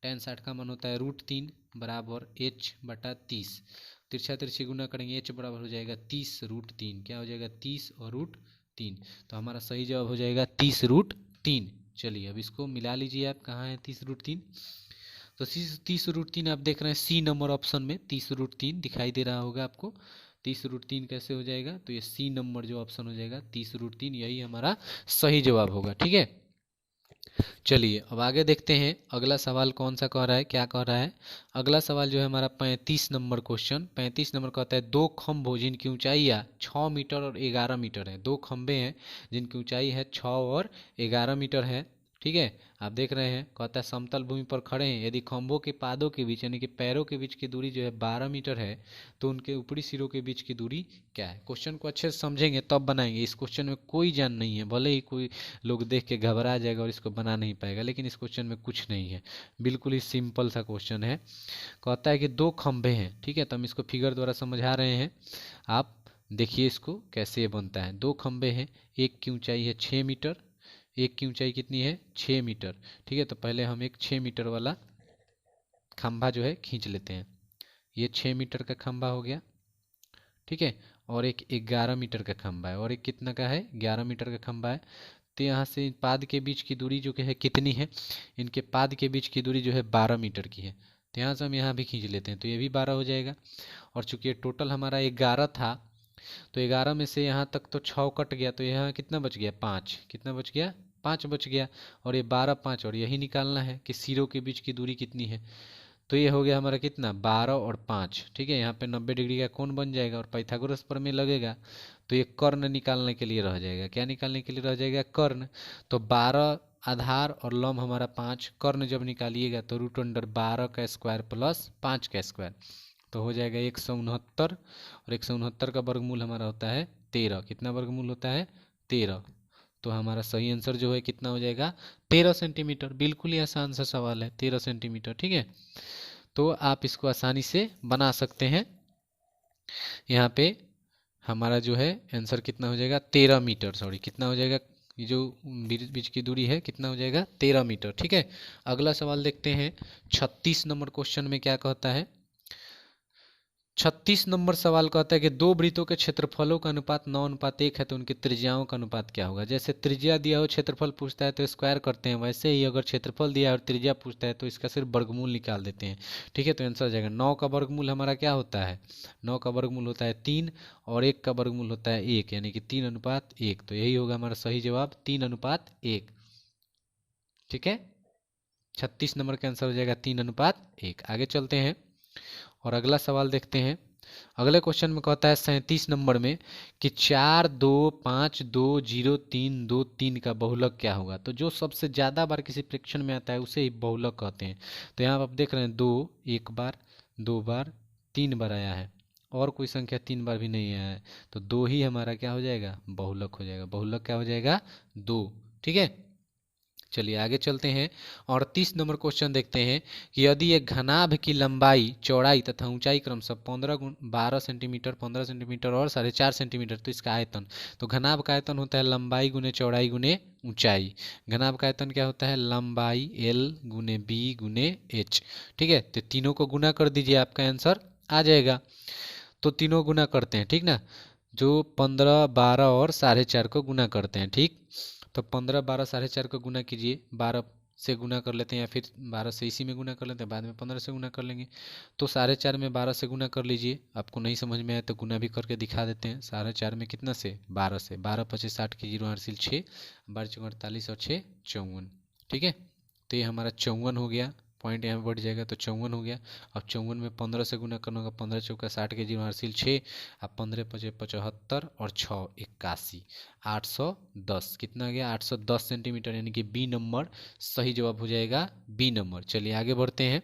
tan 60 का मान होता है √3 बराबर h/30। तिरछा तिरछी गुना करेंगे, h बराबर हो जाएगा 30√3। क्या हो जाएगा, 30 और √3। तो हमारा सही जवाब हो जाएगा 30√3। चलिए अब इसको मिला लीजिए आप, कहाँ है 30√3। तो 30√3 आप देख रहे हैं सी नंबर ऑप्शन में 30√3 दिखाई दे रहा होगा आपको। 30√3 कैसे हो जाएगा, तो ये सी नंबर जो ऑप्शन हो जाएगा 30√3, यही हमारा सही जवाब होगा। ठीक है, चलिए अब आगे देखते हैं अगला सवाल कौन सा कह रहा है, क्या कह रहा है। अगला सवाल जो है हमारा 35 नंबर क्वेश्चन। 35 नंबर कहता है दो खंभों जिनकी ऊंचाई 6 मीटर और 11 मीटर है। दो खंभे हैं जिनकी ऊंचाई है 6 और 11 मीटर है। ठीक है, आप देख रहे हैं, कहता है समतल भूमि पर खड़े हैं, यदि खंभों के पादों के बीच यानी कि पैरों के बीच की दूरी जो है 12 मीटर है तो उनके ऊपरी सिरों के बीच की दूरी क्या है। क्वेश्चन को अच्छे से समझेंगे तब बनाएंगे। इस क्वेश्चन में कोई जान नहीं है, भले ही कोई लोग देख के घबरा जाएगा और इसको बना नहीं पाएगा, लेकिन इस क्वेश्चन में कुछ नहीं है, बिल्कुल ही सिंपल सा क्वेश्चन है। कहता है कि दो खंभे हैं, ठीक है, तो हम इसको फिगर द्वारा समझा रहे हैं, आप देखिए इसको कैसे ये बनता है। दो खंभे हैं, एक की ऊंचाई है 6 मीटर, एक की ऊंचाई कितनी है 6 मीटर। ठीक है, तो पहले हम एक 6 मीटर वाला खंभा जो है खींच लेते हैं। ये 6 मीटर का खंभा हो गया, ठीक है, और एक 11 मीटर का खंभा है, और एक कितना का है 11 मीटर का खंभा है। तो यहाँ से पाद के बीच की दूरी जो कि है कितनी है, इनके पाद के बीच की दूरी जो है 12 मीटर की है। तो यहाँ से हम यहाँ भी खींच लेते हैं तो ये भी 12 हो जाएगा। और चूंकि टोटल हमारा 11 था तो 11 में से यहाँ तक तो 6 कट गया, तो यहाँ कितना बच गया 5। कितना बच गया 5 बच गया। और ये 12 5 और यही निकालना है कि सिरों के बीच की दूरी कितनी है। तो ये हो गया हमारा कितना 12 और 5। ठीक है, यहाँ पे 90 डिग्री का कोण बन जाएगा और पाइथागोरस प्रमेय लगेगा तो ये कर्ण निकालने के लिए रह जाएगा। क्या निकालने के लिए रह जाएगा, कर्ण। तो 12 आधार और लंब हमारा 5, कर्ण जब निकालिएगा तो √12 का स्क्वायर प्लस 5 का स्क्वायर, तो हो जाएगा 169। और 169 का वर्गमूल हमारा होता है 13। कितना वर्गमूल होता है 13। तो हमारा सही आंसर जो है कितना हो जाएगा 13 सेंटीमीटर। बिल्कुल ही आसान सा सवाल है, 13 सेंटीमीटर। ठीक है, तो आप इसको आसानी से बना सकते हैं। यहाँ पे हमारा जो है आंसर कितना हो जाएगा 13 मीटर, सॉरी कितना हो जाएगा, ये जो बीच की दूरी है कितना हो जाएगा 13 मीटर। ठीक है, अगला सवाल देखते हैं। 36 नंबर क्वेश्चन में क्या कहता है। 36 नंबर सवाल कहता है कि दो वृत्तों के क्षेत्रफलों का अनुपात 9:1 है तो उनकी त्रिज्याओं का अनुपात क्या होगा। जैसे त्रिज्या दिया हो, क्षेत्रफल पूछता है तो स्क्वायर करते हैं, वैसे ही अगर क्षेत्रफल दिया है और त्रिज्या पूछता है तो इसका सिर्फ वर्गमूल निकाल देते हैं। ठीक है, तो आंसर हो जाएगा 9 का वर्गमूल हमारा क्या होता है, 9 का वर्गमूल होता है 3 और 1 का वर्गमूल होता है 1, यानी कि 3:1। तो यही होगा हमारा सही जवाब 3:1। ठीक है, 36 नंबर का आंसर हो जाएगा 3:1। आगे चलते हैं और अगला सवाल देखते हैं। अगले क्वेश्चन में कहता है 37 नंबर में कि 4 2 5 2 0 3 2 3 का बहुलक क्या होगा। तो जो सबसे ज़्यादा बार किसी फ्रैक्शन में आता है उसे ही बहुलक कहते हैं। तो यहाँ आप देख रहे हैं 2 1 बार, 2 बार, 3 बार आया है और कोई संख्या 3 बार भी नहीं आया है, तो 2 ही हमारा क्या हो जाएगा बहुलक हो जाएगा। बहुलक क्या हो जाएगा 2। ठीक है, चलिए आगे चलते हैं और 30 नंबर क्वेश्चन देखते हैं कि यदि एक घनाभ की लंबाई, चौड़ाई तथा ऊंचाई क्रमशः 12 सेंटीमीटर, 15 सेंटीमीटर और 4.5 सेंटीमीटर, तो इसका आयतन, तो घनाभ का आयतन होता है लंबाई गुने चौड़ाई गुने ऊंचाई। घनाभ का आयतन क्या होता है? लंबाई L गुने B गुने H। ठीक है, तो तीनों को गुना कर दीजिए, आपका आंसर आ जाएगा। तो तीनों गुना करते हैं, ठीक ना, जो 15, 12 और 4.5 को गुना करते हैं। ठीक, तो 15, 12, 4.5 को गुना कीजिए, 12 से गुना कर लेते हैं या फिर 12 से इसी में गुना कर लेते हैं, बाद में 15 से गुना कर लेंगे। तो 4.5 में 12 से गुना कर लीजिए, आपको नहीं समझ में आए तो गुना भी करके दिखा देते हैं। 4.5 में कितना से? 12 से, 12 25 60 की 0 हासिल 6, 12 चौक 48 और 6 54। ठीक है, तो ये हमारा 54 हो गया, पॉइंट यहाँ बढ़ जाएगा तो 54 हो गया। अब 54 में 15 से गुना करना होगा, 15 चौका 60 के 0 हासिल 6, अब 15 पचे 75 और 6 81, 810। कितना आ गया? 810 सेंटीमीटर, यानी कि बी नंबर सही जवाब हो जाएगा, बी नंबर। चलिए आगे बढ़ते हैं।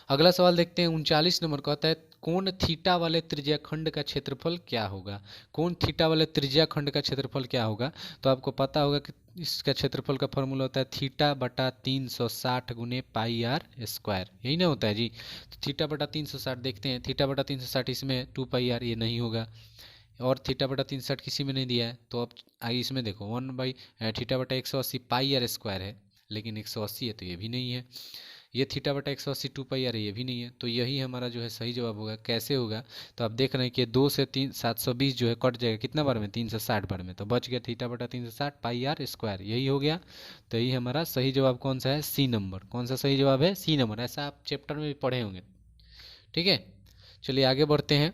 अगला सवाल देखते हैं। 39 नंबर कहता है कोण थीटा वाले त्रिज्याखंड का क्षेत्रफल क्या होगा? कोण थीटा वाले त्रिज्याखंड का क्षेत्रफल क्या होगा? तो आपको पता होगा कि इसका क्षेत्रफल का फॉर्मूला होता है थीटा बटा 360 गुने पाई आर स्क्वायर, यही ना होता है जी। तो थीटा बटा 360 देखते हैं, थीटा बटा 360 इसमें 2 पाई आर, ये नहीं होगा, और थीटा बटा 360 किसी में नहीं दिया है, तो अब आगे इसमें देखो 1 बाई थीटा बटा 180 पाई आर स्क्वायर है, लेकिन 180 है तो ये भी नहीं है। ये थीटा बटा 180 2 पाई आर है, ये भी नहीं है, तो यही हमारा जो है सही जवाब होगा। कैसे होगा? तो आप देख रहे हैं कि 2 से 3 720 जो है कट जाएगा, कितना बार में? 360 बार में, तो बच गया थीटा बटा 360 पाई आर स्क्वायर, यही हो गया। तो यही हमारा सही जवाब कौन सा है? C number. कौन सा सही जवाब है? C number. ऐसा आप चैप्टर में भी पढ़े होंगे। ठीक है, चलिए आगे बढ़ते हैं।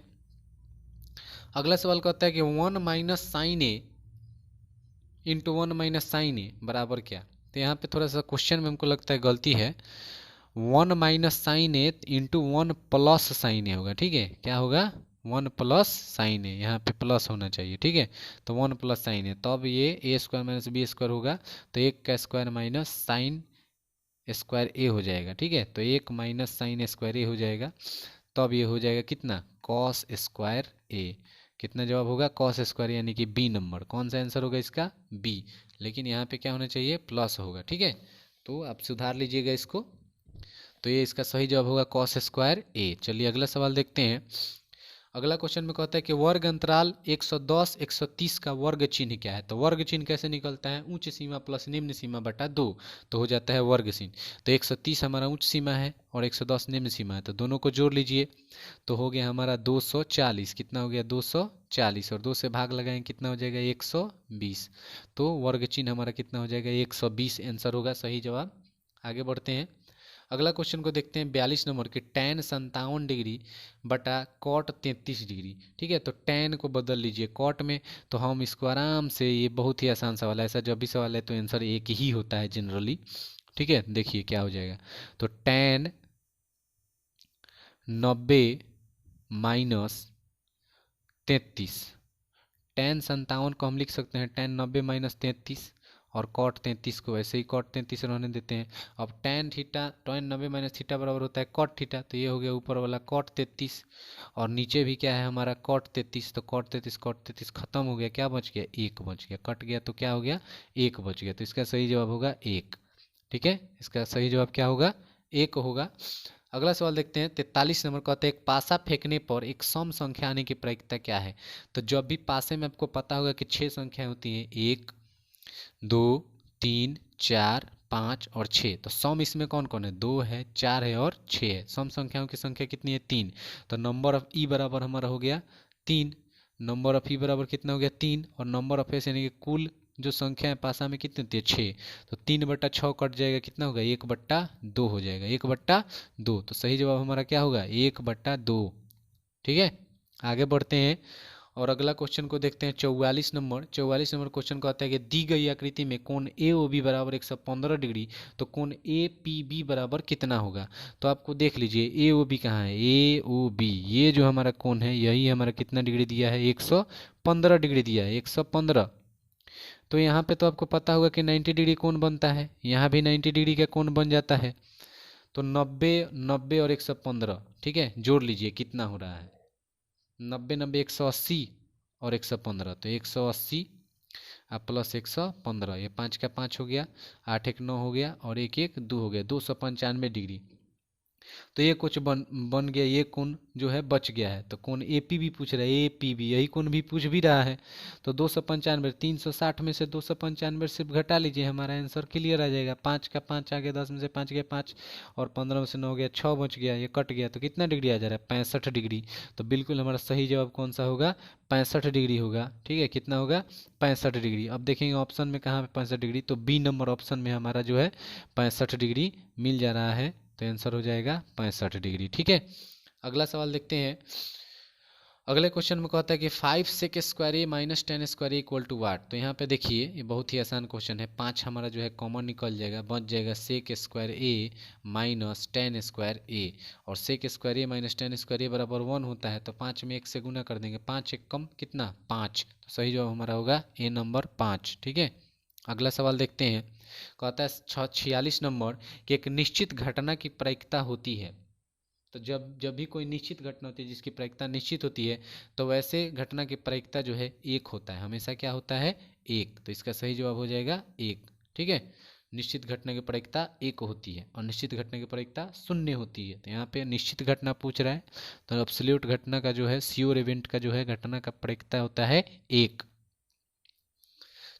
अगला सवाल कहता है कि 1 माइनस साइन ए इंटू 1 माइनस साइन ए बराबर क्या? तो यहाँ पे थोड़ा सा क्वेश्चन में हमको लगता है गलती है। 1 माइनस साइन ए इंटू 1 प्लस साइन ए होगा। ठीक है, क्या होगा? 1 प्लस साइन ए, यहाँ पे प्लस होना चाहिए। ठीक है, तो 1 प्लस साइन ए, तब ये ए स्क्वायर माइनस बी स्क्वायर होगा, तो 1 का स्क्वायर माइनस साइन स्क्वायर ए हो जाएगा। ठीक है, तो 1 माइनस साइन स्क्वायर ए हो जाएगा, तब ये हो जाएगा कितना? कॉस स्क्वायर ए। कितना जवाब होगा? कॉस स्क्वायर, यानी कि बी नंबर। कौन सा आंसर होगा इसका? बी। लेकिन यहाँ पे क्या होना चाहिए? प्लस होगा। ठीक है, तो आप सुधार लीजिएगा इसको। तो ये इसका सही जवाब होगा कॉस स्क्वायर ए। चलिए अगला सवाल देखते हैं। अगला क्वेश्चन में कहता है कि वर्ग अंतराल 110 130 का वर्ग चिन्ह क्या है? तो वर्ग चिन्ह कैसे निकलता है? उच्च सीमा प्लस निम्न सीमा बटा 2, तो हो जाता है वर्ग चिन्ह। तो 130 हमारा उच्च सीमा है और 110 निम्न सीमा है, तो दोनों को जोड़ लीजिए, तो हो गया हमारा 240। कितना हो गया? 240, और 2 से भाग लगाएंगे, कितना हो जाएगा? 120। तो वर्ग चिन्ह हमारा कितना हो जाएगा? 120 आंसर होगा सही जवाब। आगे बढ़ते हैं। अगला क्वेश्चन को देखते हैं 42 नंबर के। टैन 57 डिग्री बटा कॉट 33 डिग्री। ठीक है, तो टैन को बदल लीजिए कॉट में, तो हम इसको आराम से, ये बहुत ही आसान सवाल है, ऐसा जब भी सवाल है तो आंसर एक ही होता है जनरली। ठीक है, देखिए क्या हो जाएगा। तो टैन 90 माइनस 33, टैन 57 को हम लिख सकते हैं टैन 90 माइनस 33, और कॉट 33 को वैसे ही कॉट 33 रहने देते हैं। अब टैन 90 माइनस थीटा बराबर होता है कॉट थीटा, तो ये हो गया ऊपर वाला कॉट 33, और नीचे भी क्या है हमारा? कॉट 33। तो कॉट 33 खत्म हो गया, क्या बच गया? 1 बच गया, कट गया तो क्या हो गया? 1 बच गया, तो इसका सही जवाब होगा 1। ठीक है, इसका सही जवाब क्या होगा? 1 होगा। अगला सवाल देखते हैं 43 नंबर। कहते हैं एक पासा फेंकने पर एक सम संख्या आने की प्रायिकता क्या है? तो जब भी पासे में आपको पता होगा कि 6 संख्याएं होती हैं, 1 2 3 4 5 और 6, तो सम इसमें कौन कौन है? 2 है, 4 है और 6 है। सम संख्याओं की संख्या कितनी है? 3। तो नंबर ऑफ ई बराबर हमारा हो गया 3। नंबर ऑफ ई बराबर कितना हो गया? 3। और नंबर ऑफ एस यानी कि कुल जो संख्या है पासा में कितनी होती है? 6। तो 3 बट्टा 6 कट जाएगा, कितना होगा? 1 बट्टा 2 हो जाएगा, 1 बट्टा 2। तो सही जवाब हमारा क्या होगा? 1 बट्टा 2। ठीक है, आगे बढ़ते हैं और अगला क्वेश्चन को देखते हैं 44 नंबर। 44 नंबर क्वेश्चन कहता है कि दी गई आकृति में कोण ए ओ बी बराबर 115 डिग्री, तो कोण ए पी बी बराबर कितना होगा? तो आपको देख लीजिए ए ओ बी कहाँ है? ए ओ बी, ये जो हमारा कोण है यही हमारा कितना डिग्री दिया है? 115 डिग्री दिया है, 115। तो यहाँ पे तो आपको पता होगा कि 90 डिग्री कोण बनता है, यहाँ भी 90 डिग्री का कोण बन जाता है। तो 90 और 115, ठीक है, जोड़ लीजिए कितना हो रहा है? 90 90 180 और 115, तो 180 अब प्लस 115, ये 5 का 5 हो गया, 8 एक 9 हो गया और 1 1 2 हो गया, 295 डिग्री। तो ये कुछ बन गया, ये कोण जो है बच गया है। तो कोण ए पी भी पूछ रहा है, ए पी बी, यही कोण भी पूछ भी रहा है। तो 295, 360 में से 295 सिर्फ घटा लीजिए, हमारा आंसर क्लियर आ जाएगा। 5 का 5 आ गया, 10 में से 5 गया 5 और 15 में से 9 गया 6 बच गया, ये कट गया। तो कितना डिग्री आ जा रहा है? 65 डिग्री। तो बिल्कुल हमारा सही जवाब कौन सा होगा? 65 डिग्री होगा। ठीक है, कितना होगा? 65 डिग्री। अब देखेंगे ऑप्शन में कहाँ पे 65 डिग्री, तो बी नंबर ऑप्शन में हमारा जो है 65 डिग्री मिल जा रहा है। तो आंसर हो जाएगा 65 डिग्री। ठीक है, अगला सवाल देखते हैं। अगले क्वेश्चन में कहता है कि 5 sec square a minus 10 square a equal to what. तो यहाँ पे देखिए ये बहुत ही आसान क्वेश्चन है। 5 हमारा जो है कॉमन निकल जाएगा, बच जाएगा सेक स्क्वायर ए माइनस 10 स्क्वायर ए, और सेक स्क्वायर ए माइनस 10 स्क्वायर ए बराबर 1 होता है। तो 5 में 1 से गुना कर देंगे, 5 एक कम कितना? 5। तो सही जवाब हमारा होगा ए नंबर 5। ठीक है, अगला सवाल देखते हैं। कहता है 46 नंबर कि एक निश्चित घटना की प्रायिकता होती है। तो जब भी कोई निश्चित घटना होती है जिसकी प्रायिकता निश्चित होती है, तो वैसे घटना की प्रायिकता जो है 1 होता है, हमेशा क्या होता है? 1। तो इसका सही जवाब हो जाएगा 1। ठीक है, निश्चित घटना की प्रायिकता 1 होती है और निश्चित घटना की प्रायिकता 0 होती है। तो यहाँ पे निश्चित घटना पूछ रहा है, तो एब्सोल्यूट घटना का जो है, श्योर इवेंट का जो है घटना का प्रायिकता होता है 1।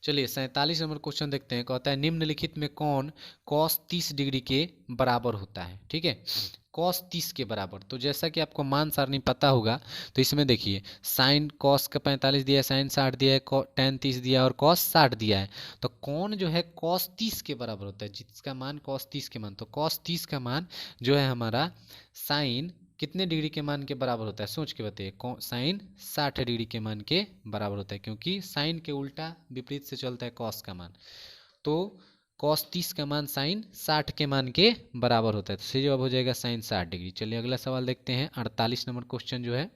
चलिए 47 नंबर क्वेश्चन देखते हैं। कहता है निम्नलिखित में कौन cos 30 डिग्री के बराबर होता है? ठीक है, cos 30 के बराबर। तो जैसा कि आपको मान सारणी पता होगा, तो इसमें देखिए साइन cos का 45 दिया है, साइन 60 दिया है, tan 30 दिया है और cos 60 दिया है। तो कौन जो है cos 30 के बराबर होता है, जिसका मान cos 30 के मान, तो cos 30 का मान जो है हमारा साइन कितने डिग्री के मान के बराबर होता है? सोच के बताइए। साइन 60 डिग्री के मान के बराबर होता है, क्योंकि साइन के उल्टा विपरीत से चलता है कॉस का मान। तो कॉस 30 का मान साइन 60 के मान के बराबर होता है। तो सही जवाब हो जाएगा साइन 60 डिग्री। चलिए अगला सवाल देखते हैं। 48 नंबर क्वेश्चन जो है,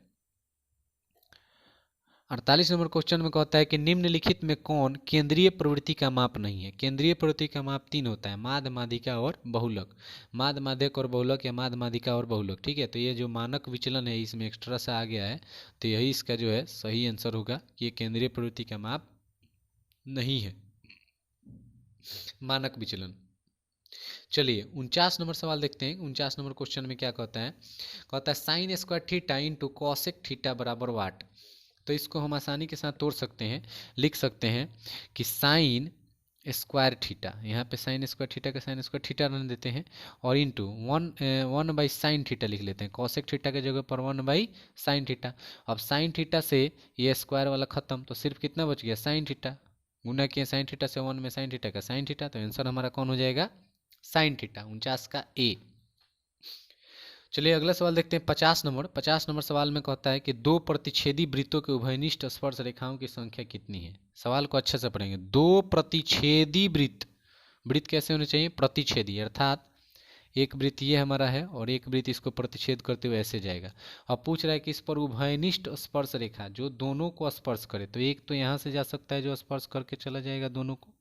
48 नंबर क्वेश्चन में कहता है कि निम्नलिखित में कौन केंद्रीय प्रवृत्ति का माप नहीं है? केंद्रीय प्रवृत्ति का माप 3 होता है, माध्य, माध्यिका और बहुलक। माध्य, माध्यक और बहुलक, या माध्य, माध्यिका और बहुलक। ठीक है, तो ये जो मानक विचलन है इसमें एक्स्ट्रा सा आ गया है, तो यही इसका जो है सही आंसर होगा कि ये केंद्रीय प्रवृत्ति का माप नहीं है, मानक विचलन। चलिए 49 नंबर सवाल देखते हैं। 49 नंबर क्वेश्चन में क्या कहता है? कहता है sine square theta into cosec theta बराबर वाट। तो इसको हम आसानी के साथ तोड़ सकते हैं, लिख सकते हैं कि साइन स्क्वायर थीटा, यहाँ पे साइन स्क्वायर थीटा का साइन स्क्वायर थीटा रन देते हैं, और इंटू 1 बाई साइन थीटा लिख लेते हैं। कॉसेक थीटा के जगह पर 1 बाई साइन थीटा। अब साइन थीटा से ये स्क्वायर वाला खत्म, तो सिर्फ कितना बच गया? Sine theta. गुना किए साइन थीटा से 1 में साइन थीटा का साइन थीटा, तो आंसर हमारा कौन हो जाएगा? Sine theta. 49 का ए। चलिए अगला सवाल देखते हैं। 50 नंबर सवाल में कहता है कि दो प्रतिच्छेदी वृत्तों के उभयनिष्ठ स्पर्श रेखाओं की संख्या कितनी है? सवाल को अच्छे से पढ़ेंगे। दो प्रतिच्छेदी वृत्त, वृत्त कैसे होने चाहिए? प्रतिच्छेदी, अर्थात एक वृत्त ये हमारा है और एक वृत्त इसको प्रतिच्छेद करते हुए ऐसे जाएगा। अब पूछ रहा है कि इस पर उभयनिष्ठ स्पर्श रेखा जो दोनों को स्पर्श करे, तो एक तो यहाँ से जा सकता है जो स्पर्श करके चला जाएगा दोनों को,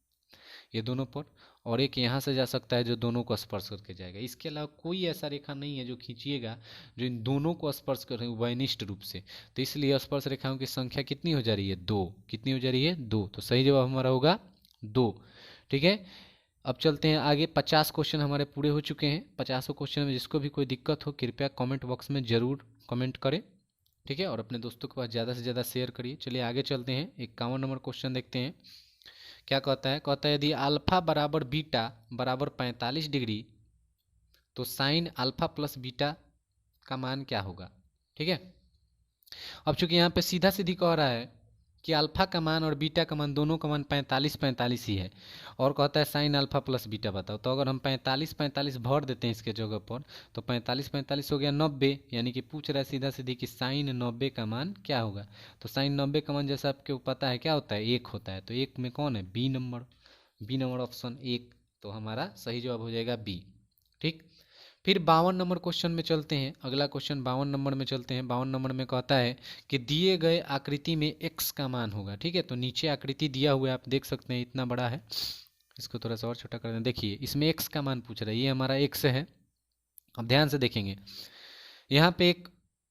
ये दोनों पर, और एक यहाँ से जा सकता है जो दोनों को स्पर्श करके जाएगा। इसके अलावा कोई ऐसा रेखा नहीं है जो खींचिएगा जो इन दोनों को स्पर्श कर रहे हैं उभयनिष्ठ रूप से। तो इसलिए स्पर्श रेखाओं की संख्या कितनी हो जा रही है? 2। कितनी हो जा रही है? 2। तो सही जवाब हमारा होगा 2। ठीक है, अब चलते हैं आगे। 50 क्वेश्चन हमारे पूरे हो चुके हैं। 50 क्वेश्चन में जिसको भी कोई दिक्कत हो कृपया कमेंट बॉक्स में ज़रूर कमेंट करें। ठीक है, और अपने दोस्तों के पास ज़्यादा से ज़्यादा शेयर करिए। चलिए आगे चलते हैं। 51 नंबर क्वेश्चन देखते हैं। क्या कहता है? कहता है यदि अल्फा बराबर बीटा बराबर 45 डिग्री, तो साइन अल्फा प्लस बीटा का मान क्या होगा? ठीक है, अब चूंकि यहाँ पे सीधा सीधी कह रहा है कि अल्फा का मान और बीटा का मान दोनों का मान 45 ही है, और कहता है साइन अल्फा प्लस बीटा बताओ। तो अगर हम 45 भर देते हैं इसके जगह पर, तो 45 हो गया 90, यानी कि पूछ रहा है सीधा सीधी कि साइन 90 का मान क्या होगा। तो साइन 90 का मान जैसा आपको पता है क्या होता है? 1 होता है। तो 1 में कौन है? B number option 1। तो हमारा सही जवाब हो जाएगा बी। ठीक, फिर 52 नंबर क्वेश्चन में चलते हैं। अगला क्वेश्चन 52 नंबर में चलते हैं। 52 नंबर में कहता है कि दिए गए आकृति में x का मान होगा। ठीक है, तो नीचे आकृति दिया हुआ है, आप देख सकते हैं इतना बड़ा है, इसको थोड़ा सा और छोटा कर दें। देखिए इसमें x का मान पूछ रहा है, ये हमारा x है। अब ध्यान से देखेंगे, यहाँ पे एक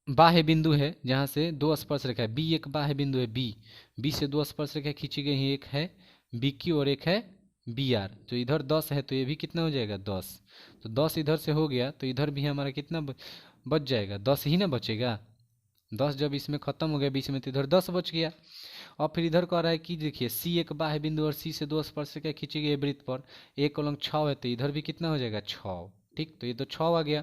बाह्य बिंदु है जहाँ से दो स्पर्श रेखा है, बी एक बाह्य बिंदु है, बी से दो स्पर्श रेखा खींची गई है, एक है बी क्यू और एक है बी आर। तो इधर 10 है तो ये भी कितना हो जाएगा 10। तो 10 इधर से हो गया तो इधर भी हमारा कितना बच जाएगा 10 ही ना बचेगा। 10 जब इसमें ख़त्म हो गया बीच में तो इधर 10 बच गया। और फिर इधर कह रहा है कि देखिए सी एक बाह्य बिंदु और सी से 2 स्पर्शरेखा खींची गई वृत्त पर एक उलंग 6 है तो इधर भी कितना हो जाएगा 6। ठीक, तो ये तो 6 आ गया।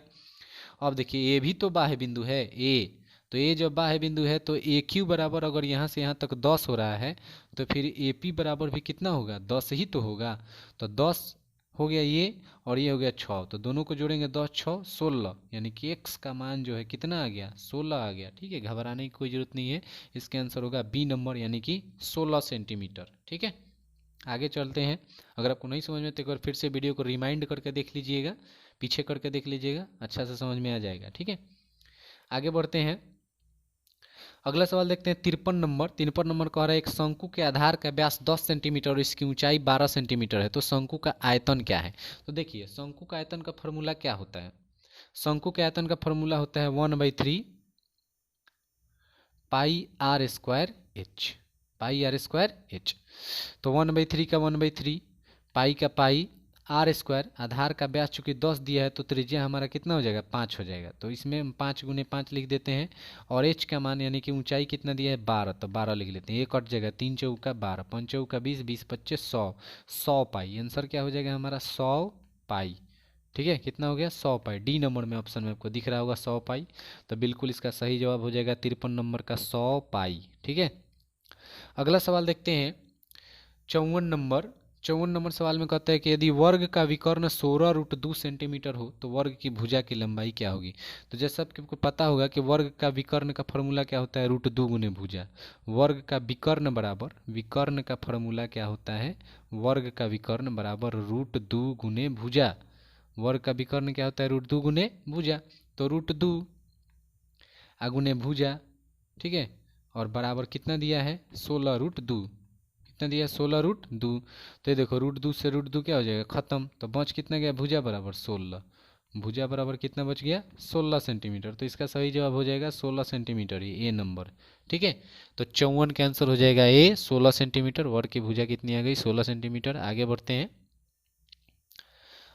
अब देखिए ए भी तो बाह्य बिंदु है ए, तो ए जब बाह्य बिंदु है तो ए क्यू बराबर अगर यहाँ से यहाँ तक 10 हो रहा है तो फिर ए पी बराबर भी कितना होगा 10 ही तो होगा। तो 10 हो गया ये और ये हो गया 6, तो दोनों को जोड़ेंगे 10 6 16, यानी कि x का मान जो है कितना आ गया 16 आ गया। ठीक है, घबराने की कोई ज़रूरत नहीं है, इसका आंसर होगा बी नंबर यानी कि 16 सेंटीमीटर। ठीक है, आगे चलते हैं। अगर आपको नहीं समझ में तो एक बार फिर से वीडियो को रिमाइंड करके देख लीजिएगा, पीछे करके देख लीजिएगा, अच्छा से समझ में आ जाएगा। ठीक है, आगे बढ़ते हैं। अगला सवाल देखते हैं 53 नंबर। 53 नंबर कह रहा है एक शंकु के आधार का व्यास 10 सेंटीमीटर और इसकी ऊंचाई 12 सेंटीमीटर है, तो शंकु का आयतन क्या है। तो देखिए शंकु का आयतन का फॉर्मूला क्या होता है। शंकु के आयतन का फॉर्मूला होता है 1/3 pi r square h, pi r square h. तो 1/3 का 1/3, पाई का पाई, आर स्क्वायर, आधार का व्यास चूंकि 10 दिया है तो त्रिज्या हमारा कितना हो जाएगा 5 हो जाएगा, तो इसमें हम 5 × 5 लिख देते हैं। और एच का मान यानी कि ऊंचाई कितना दिया है 12, तो 12 लिख लेते हैं। ये कट जाएगा 3 चौका 12, 5 चौका 20, 20 25 100, 100 पाई। आंसर क्या हो जाएगा हमारा 100 पाई। ठीक है, कितना हो गया 100 पाई। डी नंबर में ऑप्शन में आपको दिख रहा होगा 100 पाई, तो बिल्कुल इसका सही जवाब हो जाएगा 53 नंबर का 100 पाई। ठीक है, अगला सवाल देखते हैं 54 नंबर। 54 नंबर सवाल में कहता है कि यदि वर्ग का विकर्ण 16√2 सेंटीमीटर हो तो वर्ग की भुजा की लंबाई क्या होगी। तो जैसा आपको पता होगा कि वर्ग का विकर्ण का फॉर्मूला क्या होता है √2 × भुजा। वर्ग का विकर्ण बराबर, विकर्ण का फॉर्मूला क्या होता है, वर्ग का विकर्ण बराबर √2 × भुजा। वर्ग का विकर्ण क्या होता है √2 × भुजा, तो √2 गुने भुजा। ठीक है, और बराबर कितना दिया है 16√2, कितना दिया 16√2। तो ये देखो √2 से √2 क्या हो जाएगा खत्म, तो बच कितना गया भुजा बराबर 16, भुजा बराबर कितना बच गया 16 सेंटीमीटर। तो इसका सही जवाब हो जाएगा 16 सेंटीमीटर, ये ए नंबर। ठीक है, तो 54 का आंसर हो जाएगा ए 16 सेंटीमीटर। वर्ग की भुजा कितनी आ गई 16 सेंटीमीटर। आगे बढ़ते हैं।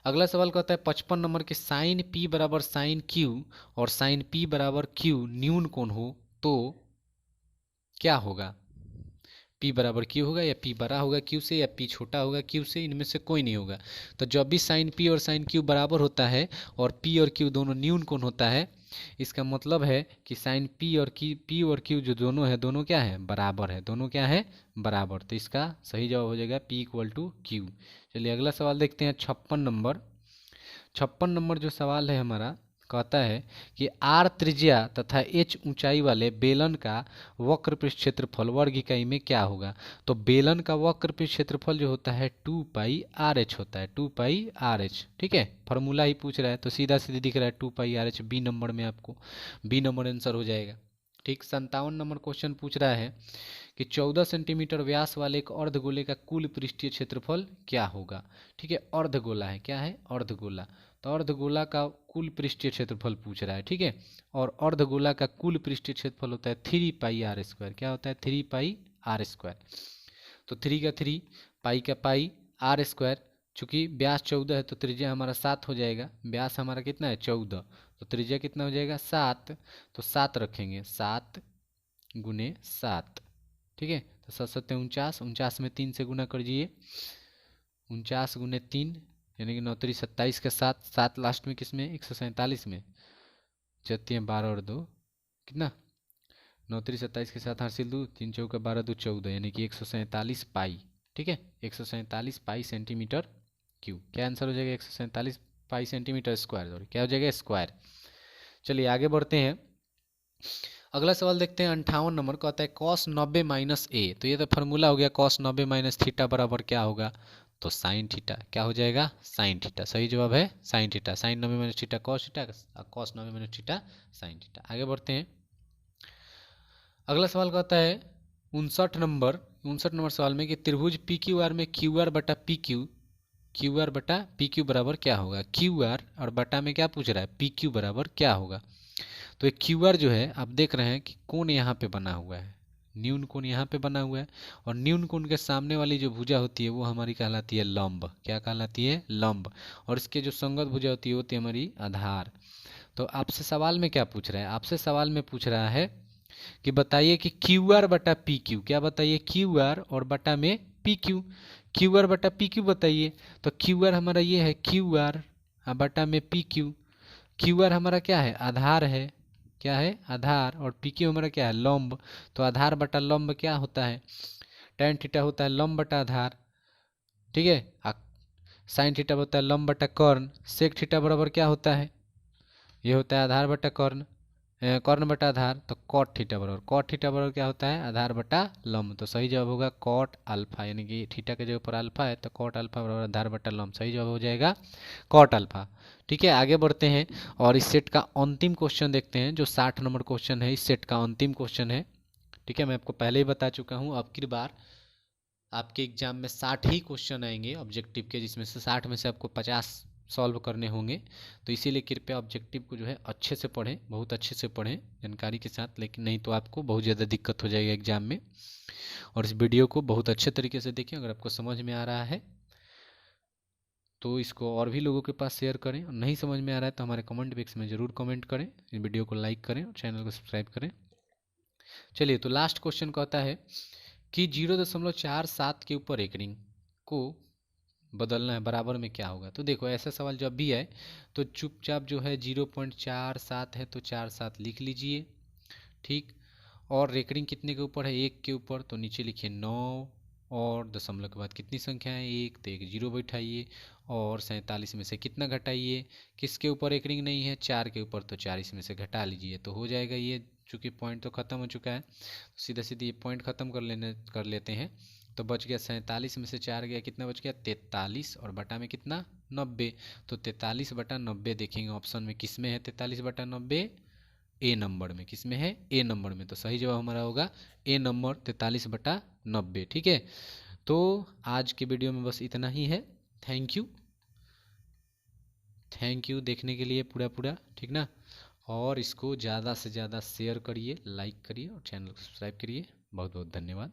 अगला सवाल कहता है 55 नंबर के साइन पी बराबर साइन क्यू और साइन पी बराबर क्यू न्यून कोण हो तो क्या होगा। पी बराबर क्यू होगा या पी बड़ा होगा क्यू से या पी छोटा होगा क्यू से, इनमें से कोई नहीं होगा। तो जब भी साइन पी और साइन क्यू बराबर होता है और पी और क्यू दोनों न्यून कोण होता है, इसका मतलब है कि साइन पी और क्यू जो दोनों है दोनों क्या है बराबर है, दोनों क्या है बराबर। तो इसका सही जवाब हो जाएगा पी = क्यू। चलिए अगला सवाल देखते हैं 56 नंबर। 56 नंबर जो सवाल है हमारा कहता है कि आर त्रिज्या तथा एच ऊंचाई वाले बेलन का वक्र पृष्ठ क्षेत्रफल वर्ग इकाई में क्या होगा। तो बेलन का वक्र पृष्ठ क्षेत्रफल जो होता है 2πRh होता है, 2πRh। ठीक है, फॉर्मूला ही पूछ रहा है तो सीधा सीधे दिख रहा है 2πRh, बी नंबर में आपको बी नंबर आंसर हो जाएगा। ठीक, 57 नंबर क्वेश्चन पूछ रहा है कि 14 सेंटीमीटर व्यास वाले एक अर्धगोले का कुल पृष्ठीय क्षेत्रफल क्या होगा। ठीक है, अर्धगोला है, क्या है अर्धगोला, तो अर्धगोला का कुल पृष्ठीय क्षेत्रफल पूछ रहा है। ठीक है, और अर्धगोला का कुल पृष्ठीय क्षेत्रफल होता है 3πr²। क्या होता है 3πr²। तो 3 का 3, पाई का पाई, r²। चूंकि व्यास 14 है तो त्रिज्या हमारा 7 हो जाएगा। व्यास हमारा कितना है 14, तो त्रिज्या कितना हो जाएगा 7, तो 7 रखेंगे, 7 × 7। ठीक है, तो 7 7 49, 49 में 3 से गुना कर दीजिए, 49 × 3 यानी कि 9 3 27 के साथ 7 लास्ट में किस में 147 में, जते हैं 12 और 2 कितना 9 3 27 के साथ हासिल 2, 3 चौका 12 2 14, यानी कि 147 पाई। ठीक है, 147 पाई सेंटीमीटर क्यूब। क्या आंसर हो जाएगा 147 पाई सेंटीमीटर स्क्वायर, सॉरी क्या हो जाएगा स्क्वायर। चलिए आगे बढ़ते हैं। अगला सवाल देखते हैं 58 नंबर कहता है cos 90 - a। तो ये तो फार्मूला हो गया cos 90 - थीटा बराबर क्या होगा, तो साइन थीटा। क्या हो जाएगा साइन थीटा, सही जवाब है sine theta. Sine 90 - theta cos theta, cos 90 - theta sine theta. आगे बढ़ते हैं। अगला सवाल कहता है 59 नंबर सवाल में कि त्रिभुज पी क्यू आर में क्यू आर बटा पी क्यू बराबर क्या होगा। क्यू आर और बटा में क्या पूछ रहा है पी क्यू बराबर क्या होगा। तो एक क्यू आर जो है आप देख रहे हैं कि कोण यहाँ पे बना हुआ है, न्यून कोण यहाँ पे बना हुआ है, और न्यून कोण के सामने वाली जो भुजा होती है वो हमारी कहलाती है लंब। क्या कहलाती है? लंब। और इसके जो संगत भुजा होती है वो होती है हमारी आधार। तो आपसे सवाल में क्या पूछ रहा है? आपसे सवाल में पूछ रहा है कि बताइए कि क्यू आर बटा पी क्यू, क्या बताइए? क्यू आर और बटा में पी क्यू, क्यू आर बटा पी क्यू बताइए। तो क्यू आर हमारा ये है क्यू आर बटा में पी क्यू। क्यू आर हमारा क्या है? आधार है। क्या है? आधार। और पी क्यू हमारा क्या है? लंब। तो आधार बटा लंब क्या होता है? tan थीटा होता है लंब बटा आधार, ठीक है। साइन थीटा होता है लंब बटा कर्ण। सेक थीटा बराबर क्या होता है? ये होता है आधार बटा कर्ण, कर्ण बटा आधार। तो कॉट थीटा बराबर, कॉट थीटा बराबर क्या होता है? आधार बटा लंब। तो सही जवाब होगा कॉट अल्फा, यानी कि थीटा के जगह पर अल्फा है तो कॉट अल्फा बराबर आधार बटा लंब। सही जवाब हो जाएगा कॉट अल्फा। ठीक है, आगे बढ़ते हैं और इस सेट का अंतिम क्वेश्चन देखते हैं, जो 60 नंबर क्वेश्चन है। इस सेट का अंतिम क्वेश्चन है, ठीक है। मैं आपको पहले ही बता चुका हूँ, अब की बार आपके एग्जाम में 60 ही क्वेश्चन आएंगे ऑब्जेक्टिव के, जिसमें से 60 में से आपको 50 सॉल्व करने होंगे। तो इसीलिए कृपया ऑब्जेक्टिव को जो है अच्छे से पढ़ें, बहुत अच्छे से पढ़ें जानकारी के साथ, लेकिन नहीं तो आपको बहुत ज़्यादा दिक्कत हो जाएगी एग्जाम में। और इस वीडियो को बहुत अच्छे तरीके से देखें। अगर आपको समझ में आ रहा है तो इसको और भी लोगों के पास शेयर करें, और नहीं समझ में आ रहा है तो हमारे कमेंट बॉक्स में ज़रूर कमेंट करें, इस वीडियो को लाइक करें और चैनल को सब्सक्राइब करें। चलिए, तो लास्ट क्वेश्चन कहता है कि 0.47 के ऊपर एक रिंग को बदलना है, बराबर में क्या होगा? तो देखो, ऐसा सवाल जब भी आए तो चुपचाप जो है 0.47 है तो 47 लिख लीजिए, ठीक। और रेकरिंग कितने के ऊपर है? 1 के ऊपर, तो नीचे लिखिए 9, और दशमलव के बाद कितनी संख्या है? 1, तो एक 0 बैठाइए, और 47 में से कितना घटाइए? किसके ऊपर एक रिंग नहीं है? 4 के ऊपर, तो 4 इसमें से घटा लीजिए तो हो जाएगा ये। चूँकि पॉइंट तो ख़त्म हो चुका है, तो सीधा सीधे ये पॉइंट ख़त्म कर लेते हैं। तो बच गया 47 में से 4 गया, कितना बच गया? 43, और बटा में कितना? 90। तो 43 बटा 90 देखेंगे ऑप्शन में किस में है? 43 बटा 90 ए नंबर में। किस में है? ए नंबर में। तो सही जवाब हमारा होगा ए नंबर, 43 बटा 90। ठीक है, तो आज के वीडियो में बस इतना ही है। थैंक यू, थैंक यू देखने के लिए पूरा, ठीक ना। और इसको ज़्यादा से ज़्यादा शेयर करिए, लाइक करिए और चैनल को सब्सक्राइब करिए। बहुत बहुत धन्यवाद।